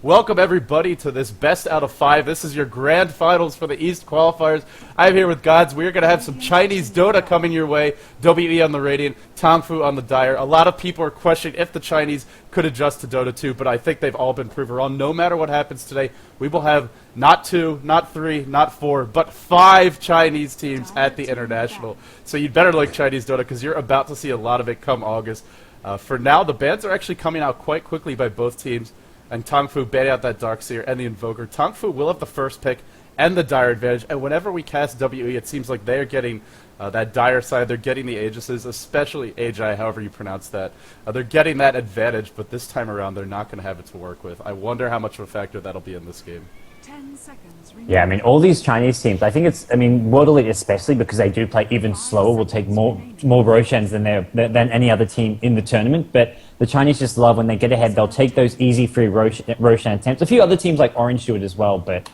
Welcome everybody to this best out of 5. This is your grand finals for the East qualifiers. I'm here with Godz. We're going to have some Chinese Dota coming your way. WE on the Radiant, Tong Fu on the Dire. A lot of people are questioning if the Chinese could adjust to Dota 2, but I think they've all been proven wrong. No matter what happens today, we will have not 2, not 3, not 4, but 5 Chinese teams at the International. So you'd better like Chinese Dota because you're about to see a lot of it come August. For now, the bans are actually coming out quite quickly by both teams. And Tong Fu banning out that Darkseer and the Invoker. Tong Fu will have the first pick and the Dire advantage. And whenever we cast WE, it seems like they are getting that Dire side. They're getting the Aegises, especially Jiejie, however you pronounce that. They're getting that advantage, but this time around, they're not going to have it to work with. I wonder how much of a factor that'll be in this game. 10 seconds. Yeah, I mean, all these Chinese teams, I think it's, I mean, World Elite especially, because they do play even slower, will take more Roshans than any other team in the tournament. But the Chinese just love when they get ahead, they'll take those easy free Roshan attempts. A few other teams like Orange do it as well, but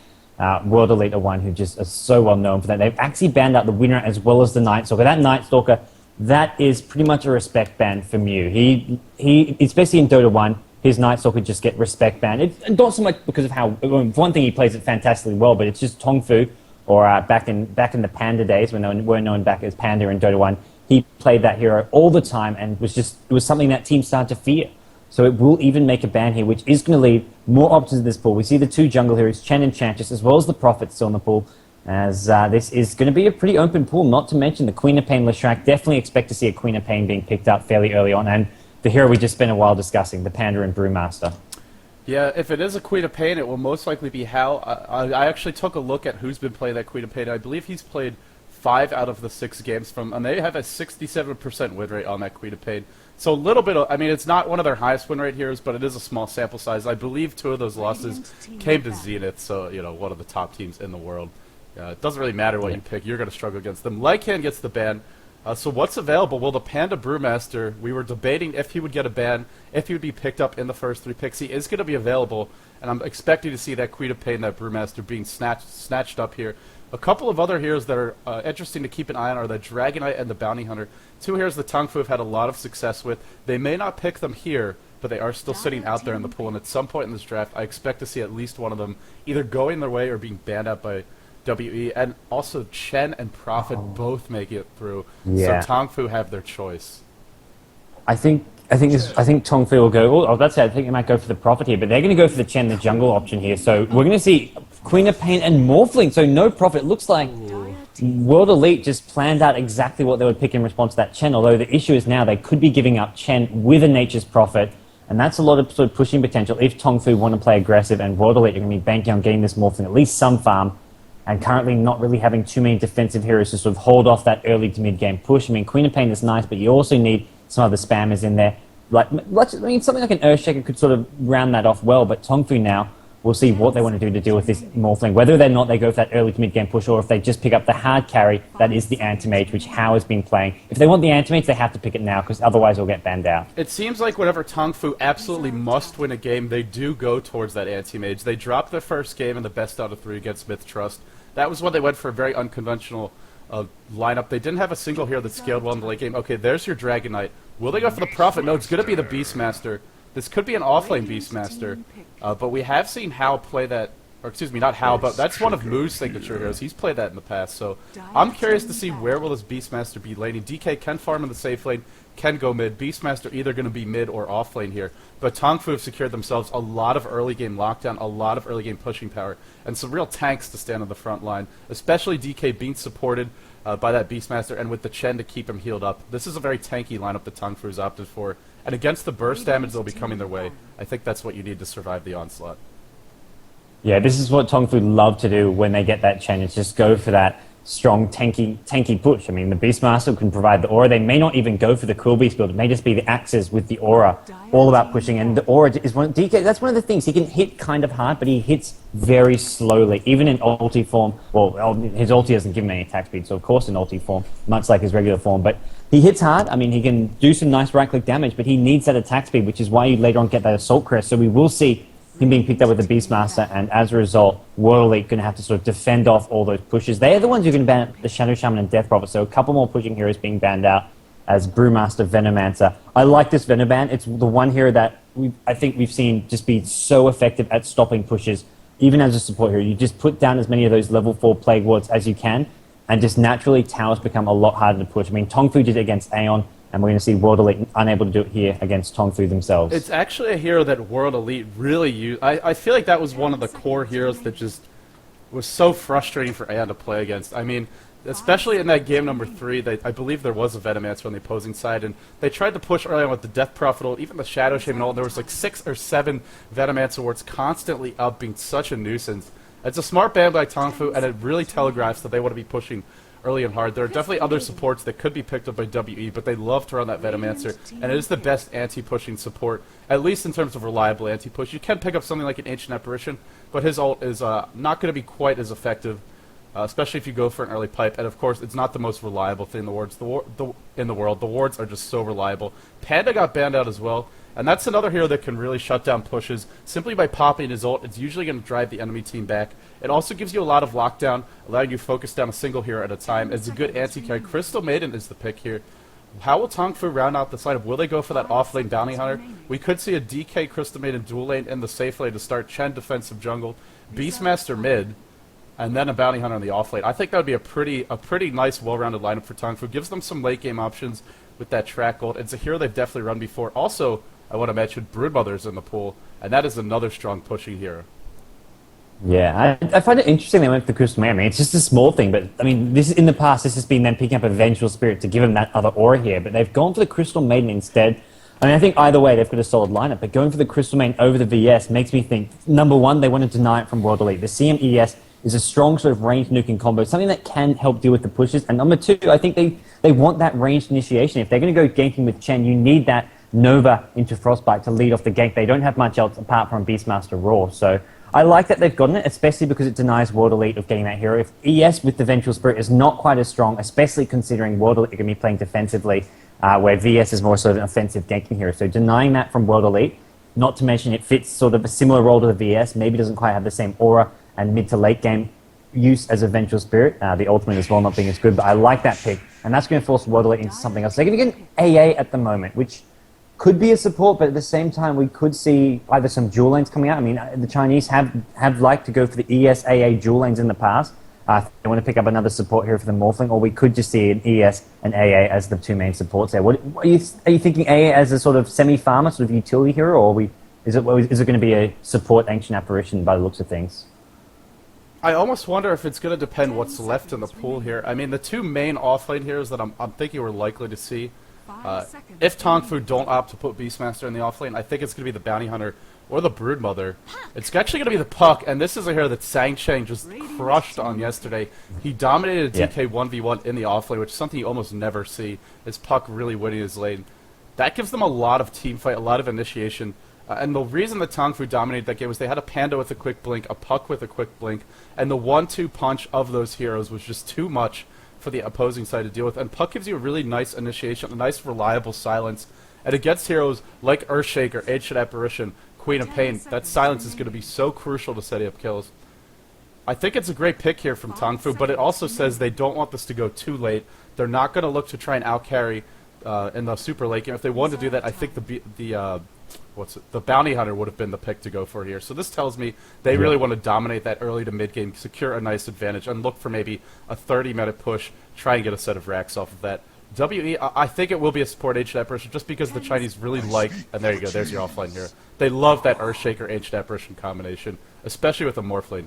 World Elite are one who just are so well known for that. They've actually banned out the winner as well as the Night Stalker. That Night Stalker, that is pretty much a respect ban for Mew. He especially in Dota 1, his Night Stalker just get respect banned. And not so much because of how, for one thing, he plays it fantastically well, but it's just Tong Fu, or back in the Panda days when they were known back as Panda in Dota 1, he played that hero all the time and it was something that teams started to fear. So it will even make a ban here, which is going to leave more options in this pool. We see the 2 jungle heroes, Chen and Enchantress, as well as the Prophet still in the pool, as this is going to be a pretty open pool, not to mention the Queen of Pain Leshrac. Definitely expect to see a Queen of Pain being picked up fairly early on, and the hero we just spent a while discussing, the Panda and Brewmaster. Yeah, if it is a Queen of Pain, it will most likely be Hal. I actually took a look at who's been playing that Queen of Pain. I believe he's played 5 out of the 6 games from, and they have a 67% win rate on that Queen of Pain. So a little bit of, I mean, it's not one of their highest win rate heroes, but it is a small sample size. I believe 2 of those losses came to Zenith, so, you know, one of the top teams in the world. It doesn't really matter what you pick, you're going to struggle against them. Lycan gets the ban. So what's available? Well, the Panda Brewmaster, we were debating if he would get a ban, if he would be picked up in the first 3 picks. He is going to be available, and I'm expecting to see that Queen of Pain, that Brewmaster, being snatched up here. A couple of other heroes that are interesting to keep an eye on are the Dragonite and the Bounty Hunter. 2 heroes that Tong Fu have had a lot of success with. They may not pick them here, but they are still sitting out there in the pool, and at some point in this draft, I expect to see at least one of them either going their way or being banned out by WE, and also Chen and Prophet both make it through. Yeah. So Tong Fu have their choice. I think Tong Fu will go. Oh, that's it. I think they might go for the Prophet here, but they're going to go for the Chen, the jungle option here. So we're going to see Queen of Pain and Morphling. So no Prophet. Looks like World Elite just planned out exactly what they would pick in response to that Chen. Although the issue is now they could be giving up Chen with a Nature's Prophet, and that's a lot of sort of pushing potential if Tong Fu want to play aggressive. And World Elite are going to be banking on getting this Morphling at least some farm. And currently not really having too many defensive heroes to sort of hold off that early to mid-game push. I mean, Queen of Pain is nice, but you also need some other spammers in there. Something like an Earthshaker could sort of round that off well, but Tong Fu now, we'll see what they want to do to deal with this Morphling, whether or not they go for that early to mid-game push, or if they just pick up the hard carry, that is the Anti-Mage, which Hao has been playing. If they want the Anti-Mage, they have to pick it now, because otherwise they'll get banned out. It seems like whenever Tong Fu absolutely must win a game, they do go towards that Anti-Mage. They dropped their first game in the best out of 3 against Myth Trust. That was when they went for a very unconventional lineup. They didn't have a single hero that scaled well in the late game. Okay, there's your Dragonite. Will they go for the Prophet? No, it's going to be the Beastmaster. This could be an offlane Beastmaster, but we have seen Hao play that, or excuse me, not Hao, but that's one of Moo's signature heroes. He's played that in the past, so I'm curious to see where will this Beastmaster be laning. DK can farm in the safe lane, can go mid. Beastmaster either going to be mid or off lane here, but Tong Fu have secured themselves a lot of early game lockdown, a lot of early game pushing power, and some real tanks to stand on the front line, especially DK being supported by that Beastmaster, and with the Chen to keep him healed up. This is a very tanky lineup that Tong Fu has opted for, and against the burst damage they'll be coming their way, I think that's what you need to survive the onslaught. Yeah, this is what Tong Fu love to do when they get that Chen, is just go for that strong, tanky push. I mean, the Beastmaster can provide the aura. They may not even go for the Cool Beast build. It may just be the axes with the aura, all about pushing. And the aura is DK, that's one of the things. He can hit kind of hard, but he hits very slowly, even in ulti form. Well, his ulti doesn't give him any attack speed, so of course in ulti form, much like his regular form. But he hits hard. I mean, he can do some nice right-click damage, but he needs that attack speed, which is why you later on get that Assault Crest. So we will see him being picked up with the Beastmaster, and as a result, World Elite going to have to sort of defend off all those pushes. They are the ones who are going to ban the Shadow Shaman and Death Prophet, so a couple more pushing heroes being banned out as Brewmaster, Venomancer. I like this Venoban. It's the one hero that I think we've seen just be so effective at stopping pushes, even as a support hero. You just put down as many of those level 4 plague wards as you can, and just naturally towers become a lot harder to push. I mean, Tong Fu did it against Aeon, and we're going to see World Elite unable to do it here against Tong Fu themselves. It's actually a hero that World Elite really used. I feel like that was one of the core heroes that just was so frustrating for Aeon to play against. I mean, especially in that game number 3, I believe there was a Venomancer on the opposing side, and they tried to push early on with the Death Prophet ult, even the Shadow Shame and all. There was like 6 or 7 Venomancer wards constantly up, being such a nuisance. It's a smart ban by Tong Fu, and it really telegraphs that they want to be pushing early and hard. There are definitely other supports that could be picked up by WE, but they love to run that Venomancer, and it is the best anti-pushing support, at least in terms of reliable anti-push. You can pick up something like an Ancient Apparition, but his ult is not going to be quite as effective, especially if you go for an early pipe. And of course, it's not the most reliable thing in the world. The wards are just so reliable. Panda got banned out as well, and that's another hero that can really shut down pushes simply by popping his ult. It's usually going to drive the enemy team back. It also gives you a lot of lockdown, allowing you to focus down a single hero at a time. It's a good anti-carry. Crystal Maiden is the pick here. How will Tong Fu round out the side? Will they go for that off-lane Bounty Hunter? We could see a DK Crystal Maiden dual lane in the safe lane to start Chen defensive jungle, Beastmaster mid, and then a Bounty Hunter on the off lane. I think that would be a pretty nice, well-rounded lineup for Tong Fu. Gives them some late-game options with that track gold. It's a hero they've definitely run before. Also, I want to mention Broodmother's in the pool, and that is another strong pushing hero. Yeah, I find it interesting they went for the Crystal Maiden. I mean, it's just a small thing, but I mean, in the past, this has been them picking up a Vengeful Spirit to give them that other aura here, but they've gone for the Crystal Maiden instead. I mean, I think either way, they've got a solid lineup, but going for the Crystal Maiden over the VS makes me think, number one, they want to deny it from World Elite. The CMES is a strong sort of ranged nuking combo, something that can help deal with the pushes, and number two, I think they want that ranged initiation. If they're going to go ganking with Chen, you need that Nova into Frostbite to lead off the gank. They don't have much else apart from Beastmaster Raw, so I like that they've gotten it, especially because it denies World Elite of getting that hero. If ES with the Vengeful Spirit is not quite as strong, especially considering World Elite are going to be playing defensively, where VS is more sort of an offensive ganking hero. So denying that from World Elite, not to mention it fits sort of a similar role to the VS, maybe doesn't quite have the same aura and mid to late game use as a Vengeful Spirit, the ultimate as well not being as good, but I like that pick, and that's going to force World Elite into something else. They're going to get an AA at the moment, which could be a support, but at the same time, we could see either some dual lanes coming out. I mean, the Chinese have liked to go for the ES-AA dual lanes in the past. They want to pick up another support here for the Morphling, or we could just see an ES and AA as the two main supports there. What are you thinking AA as a sort of semi-farmer, sort of utility hero, or is it going to be a support Ancient Apparition by the looks of things? I almost wonder if it's going to depend what's left in the pool here. I mean, the two main offlane heroes that I'm thinking we're likely to see, if Tong Fu don't opt to put Beastmaster in the offlane, I think it's going to be the Bounty Hunter or the Broodmother. It's actually going to be the Puck, and this is a hero that Sansheng just crushed on yesterday. He dominated a DK 1v1 in the offlane, which is something you almost never see. His Puck really winning his lane. That gives them a lot of team fight, a lot of initiation. And the reason that Tong Fu dominated that game was they had a Panda with a quick blink, a Puck with a quick blink, and the 1-2 punch of those heroes was just too much for the opposing side to deal with. And Puck gives you a really nice initiation, a nice reliable silence. And against heroes like Earthshaker, Ancient Apparition, Queen of Pain, that silence is going to be so crucial to setting up kills. I think it's a great pick here from Tong Fu, but it also says they don't want this to go too late. They're not going to look to try and outcarry in the super late game. If they wanted to do that, I think the Bounty Hunter would have been the pick to go for here. So this tells me they really want to dominate that early to mid game, secure a nice advantage, and look for maybe a 30-minute push, try and get a set of racks off of that. WE, I think it will be a support Ancient Apparition just because the Chinese really like, and there you go, there's your offline here. They love that Earthshaker Ancient Apparition combination, especially with the Morphling.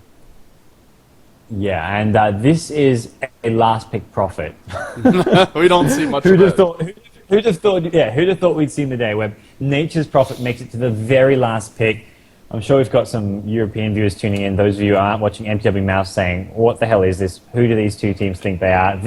Yeah, and this is a last pick profit. We don't see much Who'd of have thought? Who'd have thought? Yeah, who'd have thought we'd seen the day where Nature's Prophet makes it to the very last pick? I'm sure we've got some European viewers tuning in. Those of you who aren't watching MTW Mouse saying, "What the hell is this? Who do these two teams think they are?"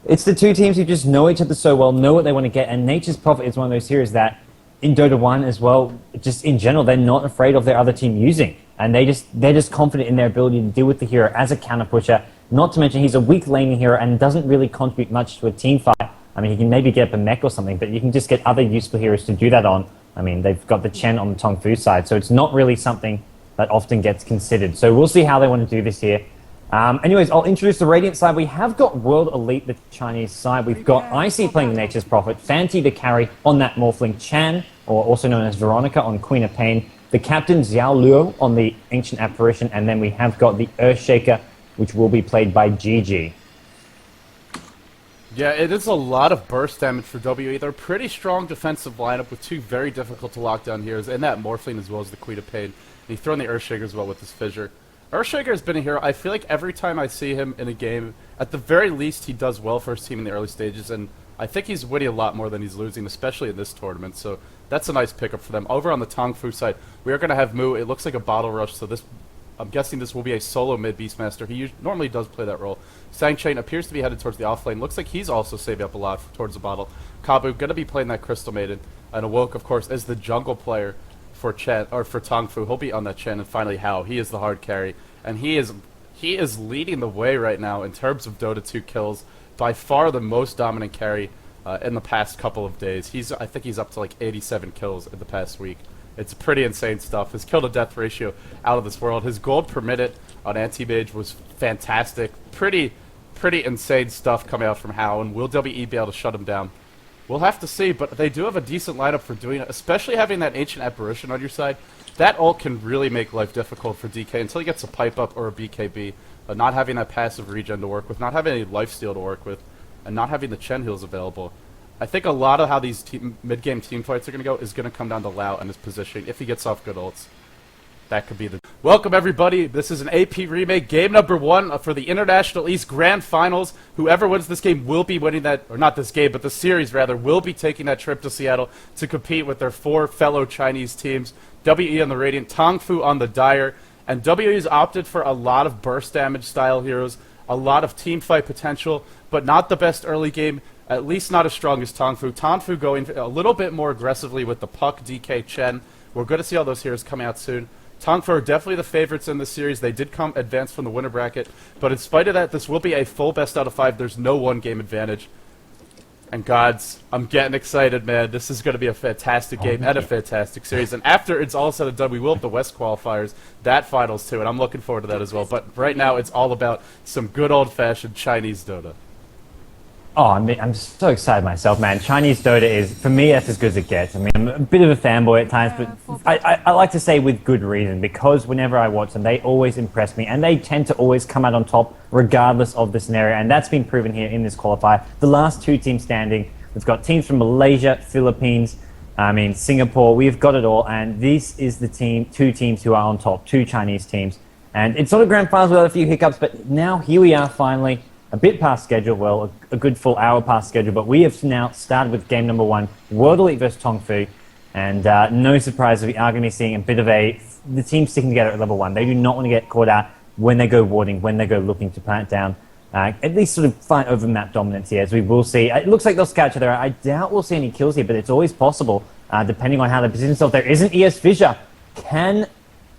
It's the two teams who just know each other so well, know what they want to get, and Nature's Prophet is one of those heroes that, in Dota 1 as well, just in general, they're not afraid of their other team using, and they're just confident in their ability to deal with the hero as a counter pusher. Not to mention he's a weak laning hero and doesn't really contribute much to a team fight. I mean, he can maybe get up a mech or something, but you can just get other useful heroes to do that on. I mean, they've got the Chen on the Tong Fu side, so it's not really something that often gets considered. So we'll see how they want to do this here. Anyways, I'll introduce the Radiant side. We have got World Elite, the Chinese side. We've got IC playing the Nature's Prophet, fnty the carry on that Morphling, Chan or also known as Veronica on Queen of Pain, the captain Xiao Luo on the Ancient Apparition, and then we have got the Earthshaker, which will be played by Jiejie. Yeah, it is a lot of burst damage for WE. They're a pretty strong defensive lineup with two very difficult to lock down heroes, and that Morphling as well as the Queen of Pain. And he thrown the Earthshaker as well with his Fissure. Earthshaker has been a hero. I feel like every time I see him in a game, at the very least he does well for his team in the early stages, and I think he's winning a lot more than he's losing, especially in this tournament, so that's a nice pickup for them. Over on the Tong Fu side, we are going to have Mu. It looks like a bottle rush, so this, I'm guessing this will be a solo mid Beastmaster. He normally does play that role. Sansheng appears to be headed towards the offlane. Looks like he's also saving up a lot towards the bottle. Kabu going to be playing that Crystal Maiden. And Awoke, of course, is the jungle player for Chen, or for Tong Fu. He'll be on that Chen. And finally, Hao. He is the hard carry. And he is leading the way right now in terms of Dota 2 kills. By far the most dominant carry in the past couple of days. I think he's up to like 87 kills in the past week. It's pretty insane stuff. His kill to death ratio out of this world. His gold per minute on anti-mage was fantastic. Pretty insane stuff coming out from Hao, and will WE be able to shut him down? We'll have to see, but they do have a decent lineup for doing it, especially having that Ancient Apparition on your side. That ult can really make life difficult for DK until he gets a pipe up or a BKB. Not having that passive regen to work with, not having any lifesteal to work with, and not having the Chen heals available. I think a lot of how these mid-game team fights are going to go is going to come down to Lao and his positioning. If he gets off good ults, that could be the... Welcome, everybody. This is an AP Remake, game number 1 for the International East Grand Finals. Whoever wins this game will be winning that, or not this game, but the series, rather, will be taking that trip to Seattle to compete with their 4 fellow Chinese teams. WE on the Radiant, Tong Fu on the Dire, and WE's opted for a lot of burst damage style heroes, a lot of team fight potential, but not the best early game. At least not as strong as Tong Fu. Tong Fu going a little bit more aggressively with the Puck, DK, Chen. We're going to see all those heroes coming out soon. Tong Fu are definitely the favorites in this series. They did come advanced from the winner bracket. But in spite of that, this will be a full best out of 5. There's no one-game advantage. And gods, I'm getting excited, man. This is going to be a fantastic game and a fantastic series. And after it's all said and done, we will have the West qualifiers, that finals too. And I'm looking forward to that as well. But right now, it's all about some good old-fashioned Chinese Dota. Oh, I'm so excited myself, man. Chinese Dota is, for me, that's as good as it gets. I mean, I'm a bit of a fanboy at times, but I like to say with good reason, because whenever I watch them, they always impress me, and they tend to always come out on top, regardless of the scenario, and that's been proven here in this qualifier. The last 2 teams standing, we've got teams from Malaysia, Philippines, Singapore, we've got it all, and this is the 2 teams who are on top, 2 Chinese teams. And it's not a grand finals without a few hiccups, but now here we are finally, a bit past schedule, well, a good full hour past schedule, but we have now started with game number 1, World Elite versus Tong Fu, and no surprise, we are going to be seeing a bit of the team sticking together at level 1. They do not want to get caught out when they go warding, when they go looking to plant down, at least sort of fight over map dominance here, as we will see. It looks like they'll scout each other. I doubt we'll see any kills here, but it's always possible, depending on how they position themselves. There is an ES Fissure. Can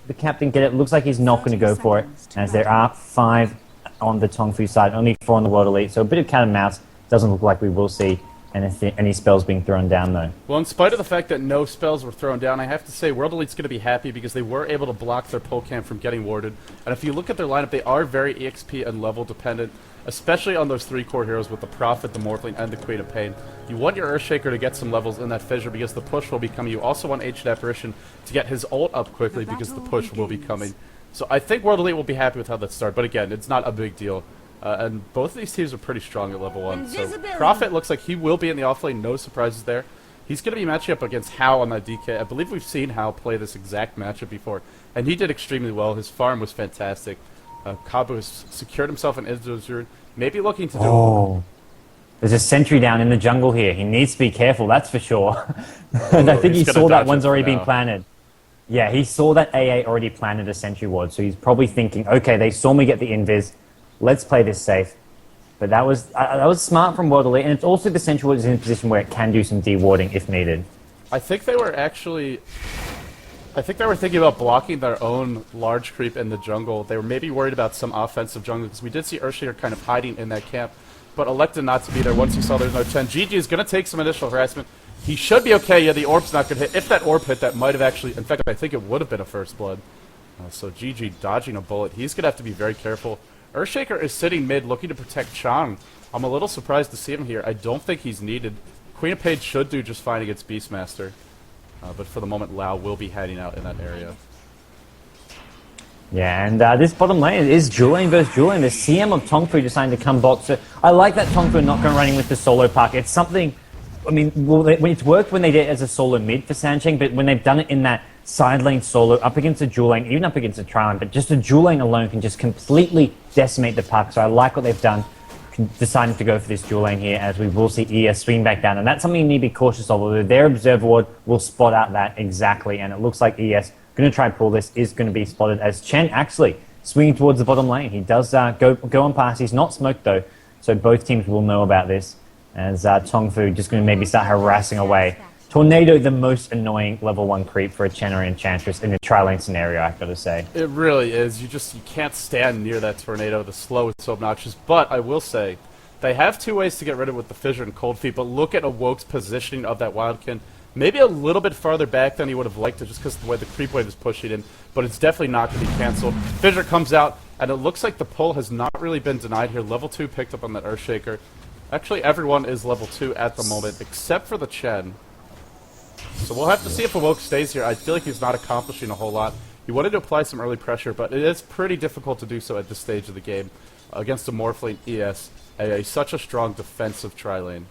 the captain get it? Looks like he's not going to go for it, as there are 5 on the Tong Fu side, only 4 on the World Elite, so a bit of cat and mouse. Doesn't look like we will see any spells being thrown down, though. Well, in spite of the fact that no spells were thrown down, I have to say World Elite's going to be happy because they were able to block their Pokemon from getting warded. And if you look at their lineup, they are very EXP and level dependent, especially on those 3 core heroes with the Prophet, the Morphling, and the Queen of Pain. You want your Earthshaker to get some levels in that Fissure because the push will be coming. You also want Ancient Apparition to get his ult up quickly because the push will be coming. So I think World Elite will be happy with how that started, but again, it's not a big deal. And both of these teams are pretty strong at level 1. So Prophet looks like he will be in the offlane, no surprises there. He's going to be matching up against Hao on that DK. I believe we've seen Hao play this exact matchup before, and he did extremely well. His farm was fantastic. Kabu has secured himself an Izzur, maybe looking to do... Oh, there's a sentry down in the jungle here. He needs to be careful, that's for sure. And I think he saw that one's already been planted. Yeah, he saw that AA already planted a sentry ward, so he's probably thinking, okay, they saw me get the invis, let's play this safe. But that was smart from World Elite, and it's also the sentry ward is in a position where it can do some dewarding if needed. I think they were thinking about blocking their own large creep in the jungle. They were maybe worried about some offensive jungle, because we did see Earthshaker kind of hiding in that camp, but elected not to be there once he saw there's no 10. Jiejie is going to take some initial harassment. He should be okay. Yeah, the orb's not going to hit. If that orb hit, that might have actually... In fact, I think it would have been a first blood. So Jiejie dodging a bullet. He's going to have to be very careful. Earthshaker is sitting mid, looking to protect Chang. I'm a little surprised to see him here. I don't think he's needed. Queen of Pain should do just fine against Beastmaster. But for the moment, Lao will be heading out in that area. Yeah, and this bottom lane is Julian versus Julian. The CM of Tong Fu deciding to come bot. So I like that Tong Fu not going running with the solo puck. It's something, I mean, well, it's worked when they did it as a solo mid for Sansheng, but when they've done it in that side lane solo up against a dual lane, even up against a tri lane, but just a dual lane alone can just completely decimate the puck. So I like what they've done, deciding to go for this dual lane here, as we will see ES swing back down. And that's something you need to be cautious of, although their observer ward will spot out that exactly. And it looks like ES going to try and pull this, is going to be spotted as Chen actually swinging towards the bottom lane. He does go on past. He's not smoked though, so both teams will know about this, as Tong Fu just going to maybe start harassing away. Tornado, the most annoying level 1 creep for a Chen or Enchantress in a tri-lane scenario, I've got to say. It really is. You can't stand near that Tornado. The slow is so obnoxious. But I will say, they have two ways to get rid of it with the Fissure and Cold Feet, but look at Awoke's positioning of that Wildkin. Maybe a little bit farther back than he would have liked it, just because of the way the creep wave is pushing in, but it's definitely not going to be cancelled. Fissure comes out, and it looks like the pull has not really been denied here. Level 2 picked up on that Earthshaker. Actually, everyone is level 2 at the moment, except for the Chen. So we'll have to see if Awoke stays here. I feel like he's not accomplishing a whole lot. He wanted to apply some early pressure, but it is pretty difficult to do so at this stage of the game against a Morphling ES, such a strong defensive tri-lane.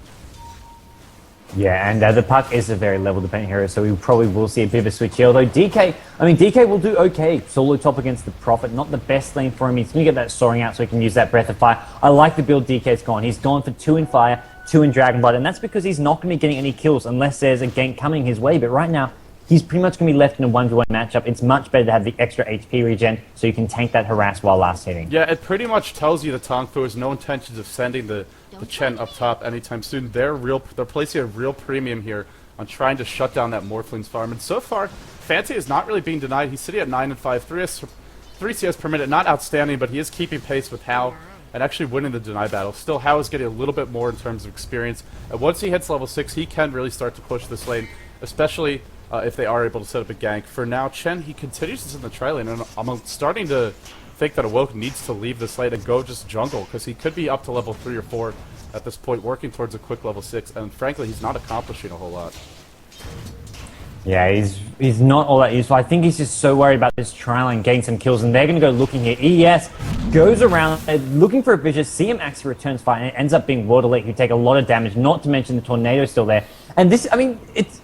Yeah, and the puck is a very level-dependent hero, so we probably will see a bit of a switch here. Although DK will do okay solo top against the Prophet. Not the best lane for him. He's going to get that soaring out so he can use that Breath of Fire. I like the build DK's gone. He's gone for 2 in Fire, 2 in Dragon Blood, and that's because he's not going to be getting any kills unless there's a gank coming his way. But right now, he's pretty much going to be left in a 1v1 matchup. It's much better to have the extra HP regen so you can tank that harass while last hitting. Yeah, it pretty much tells you that Tong Fu has no intentions of sending the Chen up top anytime soon. They're placing a real premium here on trying to shut down that Morphling's farm. And so far, fnty is not really being denied. He's sitting at 9 and 5, 3 CS per minute. Not outstanding, but he is keeping pace with Hao and actually winning the deny battle. Still, Hao is getting a little bit more in terms of experience. And once he hits level 6, he can really start to push this lane, especially if they are able to set up a gank. For now, Chen, he continues this in the tri-lane, and I'm starting to think that Awoke needs to leave this lane and go just jungle, because he could be up to level 3 or 4 at this point, working towards a quick level 6, and frankly, he's not accomplishing a whole lot. Yeah, he's not all that useful. I think he's just so worried about this trial and getting some kills, and they're going to go looking here. ES goes around looking for a vision. CM actually returns fire, and it ends up being World Elite, who take a lot of damage, not to mention the Tornado still there. And this, I mean,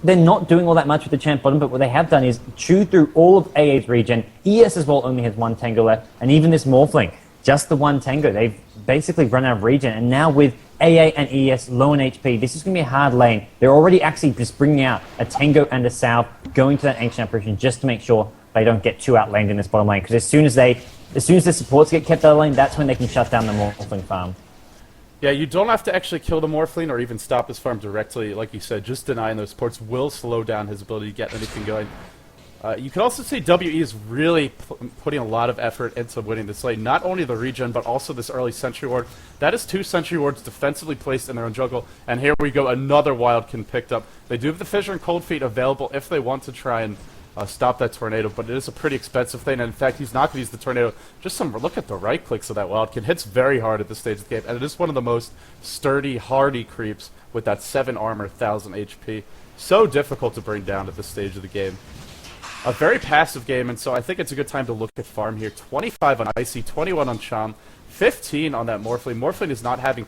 they're not doing all that much with the champ bottom, but what they have done is chew through all of AA's regen. ES as well only has 1 Tango left, and even this Morphling, just the 1 Tango. They've basically run out of regen, and now with AA and ES low in HP, this is going to be a hard lane. They're already actually just bringing out a Tango and a Salve, going to that Ancient Apparition just to make sure they don't get too outlaned in this bottom lane, because as soon as the supports get kept out of the lane, that's when they can shut down the Morphling farm. Yeah, you don't have to actually kill the Morphling or even stop his farm directly. Like you said, just denying those supports will slow down his ability to get anything going. You can also see WE is really putting a lot of effort into winning this lane. Not only the regen, but also this early Sentry Ward. That is 2 Sentry Wards defensively placed in their own jungle. And here we go, another Wildkin picked up. They do have the Fissure and Cold Feet available if they want to try and stop that Tornado, but it is a pretty expensive thing. And in fact, he's not going to use the Tornado. Just look at the right clicks of that Wildkin. Hits very hard at this stage of the game, and it is one of the most sturdy, hardy creeps with that 7 armor, 1000 HP. So difficult to bring down at this stage of the game. A very passive game, and so I think it's a good time to look at farm here. 25 on Icy, 21 on Cham, 15 on that Morphling. Morphling is not having...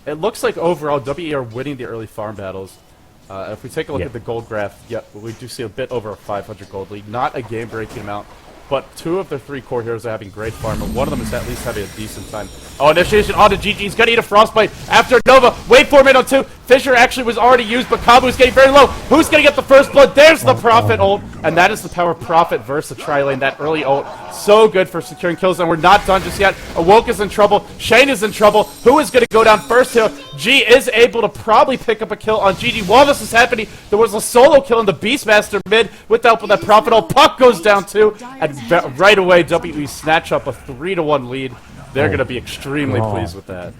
It looks like overall WE are winning the early farm battles. If we take a look at the gold graph, we do see a bit over a 500 gold lead. Not a game-breaking amount, but 2 of their 3 core heroes are having great farm, and one of them is at least having a decent time. Oh, initiation onto GG. He's going to eat a Frostbite after Nova. Wait for him on 2. Fissure actually was already used, but Kabu is getting very low. Who's going to get the first blood? There's the Prophet ult, and that is the power of Prophet versus the tri-lane. That early ult, so good for securing kills, and we're not done just yet. Awoke is in trouble. Shane is in trouble. Who is going to go down first here? G is able to probably pick up a kill on GG. While this is happening, there was a solo kill in the Beastmaster mid with the help of that Prophet ult. Puck goes down too, and right away, WE snatch up a 3-1 lead. They're going to be extremely pleased with that.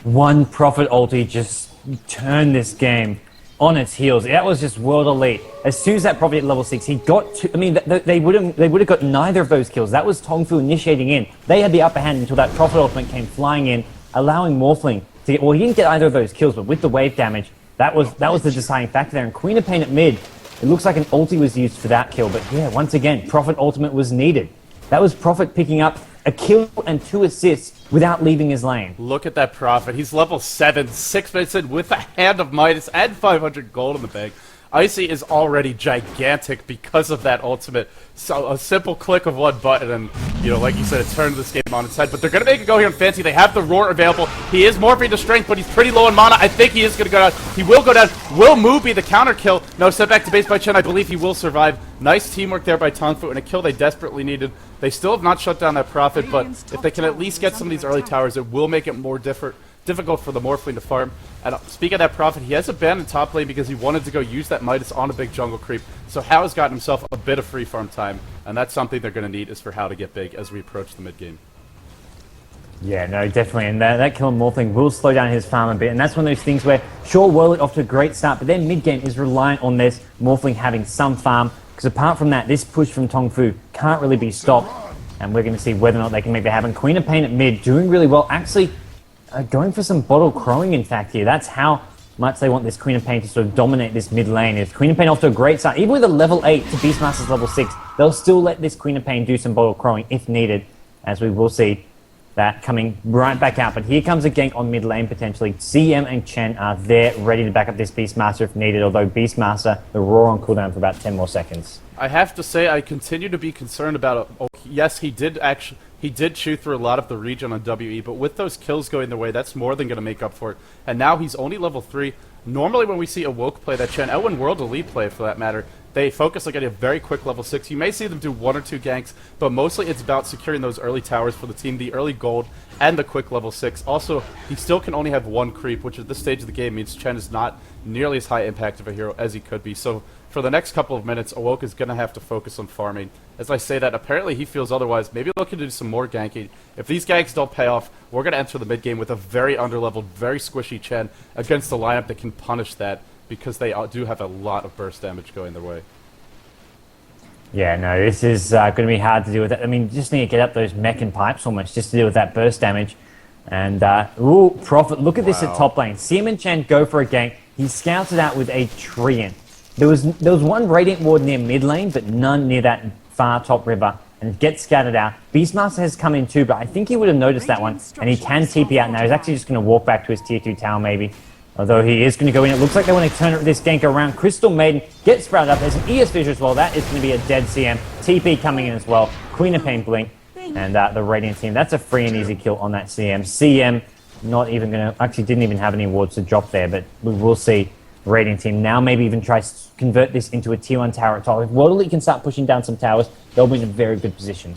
One Prophet ulti just turned this game on its heels. That was just World Elite. As soon as that Prophet hit level 6, he got to... I mean, they would have got neither of those kills. That was Tong Fu initiating in. They had the upper hand until that Prophet ultimate came flying in, allowing Morphling to get... Well, he didn't get either of those kills, but with the wave damage, that was the deciding factor there. And Queen of Pain at mid It looks like an ulti was used for that kill, but yeah, once again, Prophet ultimate was needed. That was Prophet picking up a kill and 2 assists without leaving his lane. Look at that Prophet. He's level 7, 6 minutes in with a hand of Midas and 500 gold in the bank. Icy is already gigantic because of that ultimate. So a simple click of one button and, you know, like you said, it turned this game on its head. But they're going to make it go here in Fancy. They have the Roar available. He is morphing to Strength, but he's pretty low in mana. I think he is going to go down. He will go down. Will Mu be the counter kill? No, step back to base by Chen. I believe he will survive. Nice teamwork there by Tong Fu and a kill they desperately needed. They still have not shut down that Prophet, but if they can at least get some of these early towers, it will make it more difficult for the Morphling to farm. And speaking of that Prophet, he has abandoned top lane because he wanted to go use that Midas on a big jungle creep. So Hao has gotten himself a bit of free farm time, and that's something they're going to need is for Hao to get big as we approach the mid game. Yeah, no, definitely. And that kill on Morphling will slow down his farm a bit. And that's one of those things where, sure, Whirlwind off to a great start, but their mid game is reliant on this Morphling having some farm. Because apart from that, this push from Tong Fu can't really be stopped. And we're going to see whether or not they can make that happen. Queen of Pain at mid, doing really well. Actually, going for some bottle crowing, in fact, here. That's how much they want this Queen of Pain to sort of dominate this mid lane. If Queen of Pain off to a great start, even with a level 8 to Beastmaster's level 6, they'll still let this Queen of Pain do some bottle crowing if needed, as we will see that coming right back out. But here comes a gank on mid lane potentially. CM and Chen are there ready to back up this Beastmaster if needed, although Beastmaster, the Roar on cooldown for about 10 more seconds. I have to say, I continue to be concerned about it. Yes, he did chew through a lot of the region on WE, but with those kills going their way, that's more than going to make up for it. And now he's only level 3. Normally when we see Awoke play that Chen, when World Elite play for that matter, they focus on getting a very quick level 6. You may see them do 1 or 2 ganks, but mostly it's about securing those early towers for the team, the early gold, and the quick level 6. Also, he still can only have 1 creep, which at this stage of the game means Chen is not nearly as high impact of a hero as he could be. So for the next couple of minutes, Awoke is going to have to focus on farming. As I say that, apparently he feels otherwise. Maybe looking to do some more ganking. If these ganks don't pay off, we're going to enter the mid game with a very underleveled, very squishy Chen against a lineup that can punish that because they do have a lot of burst damage going their way. Yeah, no, this is going to be hard to deal with. That. I mean, you just need to get up those mech and pipes almost just to deal with that burst damage. And, ooh, Prophet, look at this at top lane. CM and Chen go for a gank. He scouts it out with a Treant. There was one Radiant Ward near mid lane, but none near that far top river. And it gets scattered out. Beastmaster has come in too, but I think he would have noticed that one. And he can TP out now. He's actually just going to walk back to his tier 2 tower maybe. Although he is going to go in. It looks like they want to turn this gank around. Crystal Maiden gets sprouted up. There's an ES Fissure as well. That is going to be a dead CM. TP coming in as well. Queen of Pain Blink. And the Radiant team. That's a free and easy kill on that CM. CM not even going to... Actually didn't even have any wards to drop there. But we will see Radiant team now maybe even try to convert this into a tier 1 tower at top. If World Elite can start pushing down some towers, they'll be in a very good position.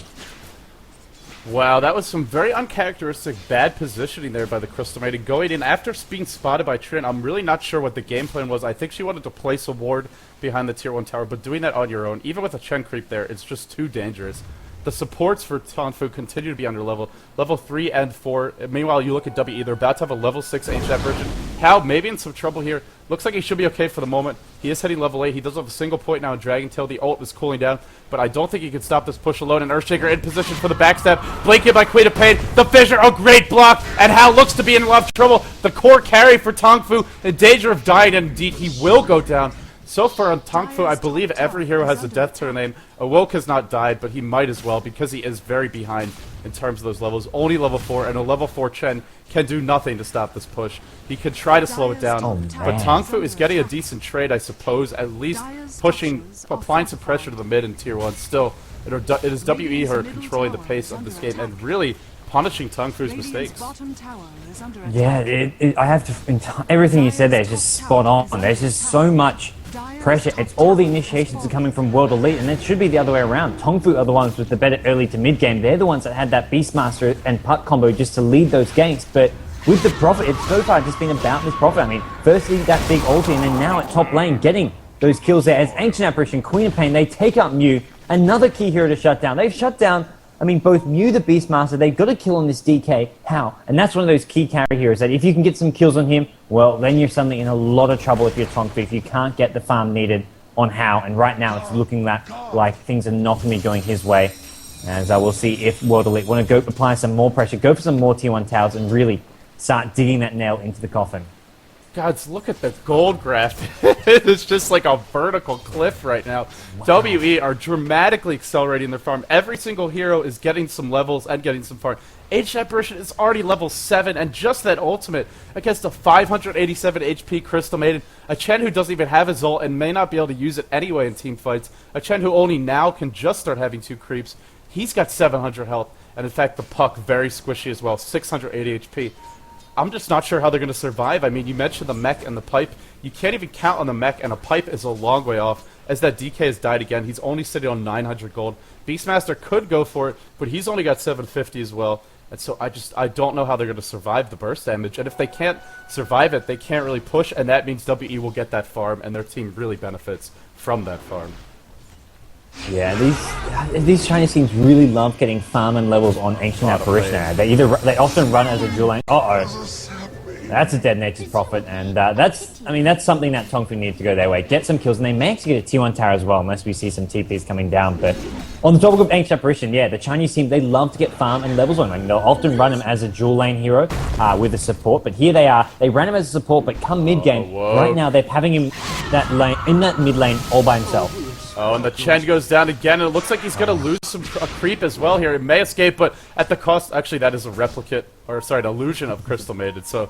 Wow, that was some very uncharacteristic bad positioning there by the Crystal Maiden. Going in after being spotted by Trin, I'm really not sure what the game plan was. I think she wanted to place a ward behind the tier 1 tower, but doing that on your own, even with a Chen creep there, it's just too dangerous. The supports for Tong Fu continue to be under level 3 and 4. Meanwhile, you look at WE, they're about to have a level 6 HF version. Hao maybe in some trouble here. Looks like he should be okay for the moment. He is hitting level 8. He does have a single point now in Dragon Tail. The ult is cooling down, but I don't think he can stop this push alone. And Earthshaker in position for the backstab. Blinking by Queen of Pain. The Fissure, a great block. And Hao looks to be in a lot of trouble. The core carry for Tong Fu in danger of dying, and indeed he will go down. So far on Tong Fu, I believe every hero has a death to their name. Awoke has not died, but he might as well because he is very behind in terms of those levels. Only level 4, and a level 4 Chen can do nothing to stop this push. He could try to slow it down, but Tong Fu is getting a decent trade, I suppose, at least applying some pressure to the mid in tier 1. Still, it is WE who are controlling the pace of this game and really punishing Tong Fu's mistakes. Yeah, I have to... Everything you said there is just spot on. There's just so much pressure. It's all the initiations are coming from World Elite, and it should be the other way around. Tong Fu are the ones with the better early to mid game. They're the ones that had that Beastmaster and Puck combo just to lead those ganks, but with the Prophet, it's so far just been about this Prophet. I mean, firstly that big ulti, and then now at top lane getting those kills there as Ancient Apparition, Queen of Pain, they take up Mew, another key hero to shut down. They've shut down, I mean, both Mew the Beastmaster, they've got a kill on this DK. How? And that's one of those key carry heroes that if you can get some kills on him, well, then you're suddenly in a lot of trouble if you're Tong Fu, if you can't get the farm needed on Hao. And right now it's looking like things are not going to be going his way. As we'll see if World Elite want to go apply some more pressure, go for some more tier 1 towers and really start digging that nail into the coffin. God, look at the gold graph. It's just like a vertical cliff right now. Wow. WE are dramatically accelerating their farm. Every single hero is getting some levels and getting some farm. Apparition is already level 7, and just that ultimate against a 587 HP Crystal Maiden. A Chen who doesn't even have his ult and may not be able to use it anyway in team fights. A Chen who only now can just start having 2 creeps. He's got 700 health, and in fact the Puck very squishy as well, 680 HP. I'm just not sure how they're going to survive. I mean, you mentioned the mech and the pipe. You can't even count on the mech, and a pipe is a long way off. As that DK has died again, he's only sitting on 900 gold. Beastmaster could go for it, but he's only got 750 as well. And so I don't know how they're going to survive the burst damage. And if they can't survive it, they can't really push, and that means WE will get that farm, and their team really benefits from that farm. Yeah, these Chinese teams really love getting farm and levels on Ancient Apparition. They often run as a dual lane. That's a dead Nature's Prophet, and that's something that Tong Fu needs to go their way. Get some kills, and they may actually get a T1 tower as well, unless we see some TPs coming down. But on the topic of Ancient Apparition, yeah, the Chinese team, they love to get farm and levels on him. They'll often run him as a dual lane hero with a support, but here they ran him as a support, but come mid game, right now they're having him in that mid lane all by himself. Oh, and the Chen goes down again, and it looks like he's going to lose a creep as well here. It may escape, but at the cost... Actually, that is a replicate, or sorry, an illusion of Crystal Maiden, so...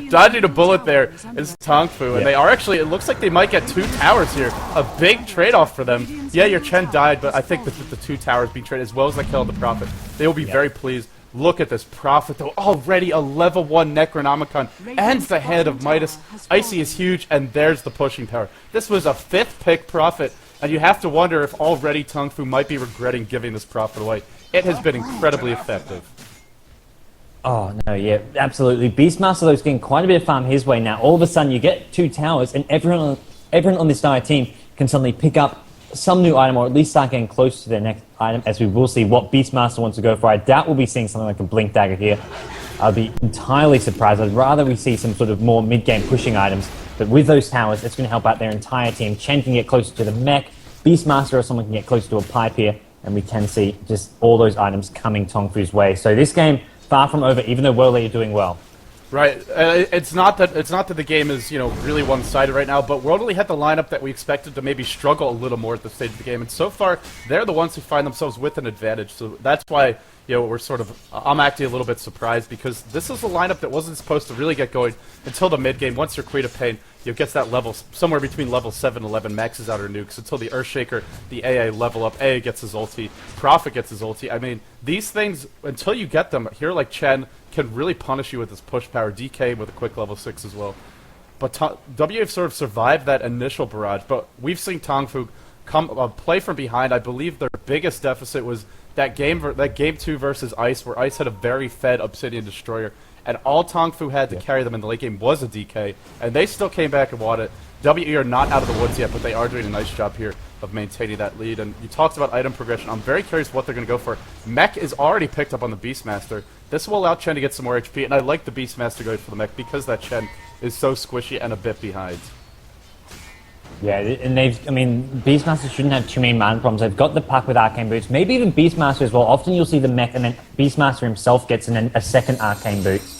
dodging a bullet there is Tong Fu, and they are actually... It looks like they might get 2 towers here. A big trade-off for them. Yeah, your Chen died, but I think that the 2 towers being traded, as well as the kill of the Prophet, they will be very pleased. Look at this Prophet, though. Already a level 1 Necronomicon ends the hand of Midas. Icy is huge, and there's the pushing power. This was a 5th pick Prophet, and you have to wonder if already Tong Fu might be regretting giving this Prophet away. It has been incredibly effective. Oh, no, yeah, absolutely. Beastmaster, though, is getting quite a bit of farm his way now. All of a sudden, you get 2 towers, and everyone on this Dire team can suddenly pick up some new item, or at least start getting close to their next item, as we will see what Beastmaster wants to go for. I doubt we'll be seeing something like a Blink Dagger here. I'll be entirely surprised. I'd rather we see some sort of more mid-game pushing items. But with those towers, it's going to help out their entire team. Chen can get closer to the mech. Beastmaster or someone can get closer to a pipe here. And we can see just all those items coming Tong Fu's way. So this game, far from over, even though World League are doing well. Right. It's not that the game is, really one-sided right now, but World Elite had the lineup that we expected to maybe struggle a little more at this stage of the game, and so far they're the ones who find themselves with an advantage. So that's why we're I'm actually a little bit surprised, because this is a lineup that wasn't supposed to really get going until the mid game. Once your Queen of Pain gets that level somewhere between level 7 and 11, maxes out her nukes until the Earthshaker, the AA level up. AA gets his ulti, Prophet gets his ulti. I mean, these things, until you get them, here like Chen can really punish you with his push power. DK with a quick level 6 as well. But WF sort of survived that initial barrage, but we've seen Tong Fu play from behind. I believe their biggest deficit was that game 2 versus Ice, where Ice had a very fed Obsidian Destroyer, and all Tong Fu had to carry them in the late game was a DK, and they still came back and won it. WE are not out of the woods yet, but they are doing a nice job here of maintaining that lead. And you talked about item progression. I'm very curious what they're going to go for. Mech is already picked up on the Beastmaster. This will allow Chen to get some more HP, and I like the Beastmaster going for the mech because that Chen is so squishy and a bit behind. Yeah, and Beastmaster shouldn't have too many mana problems. They've got the pack with Arcane Boots, maybe even Beastmaster as well. Often you'll see the mech, and then Beastmaster himself gets a second Arcane Boots.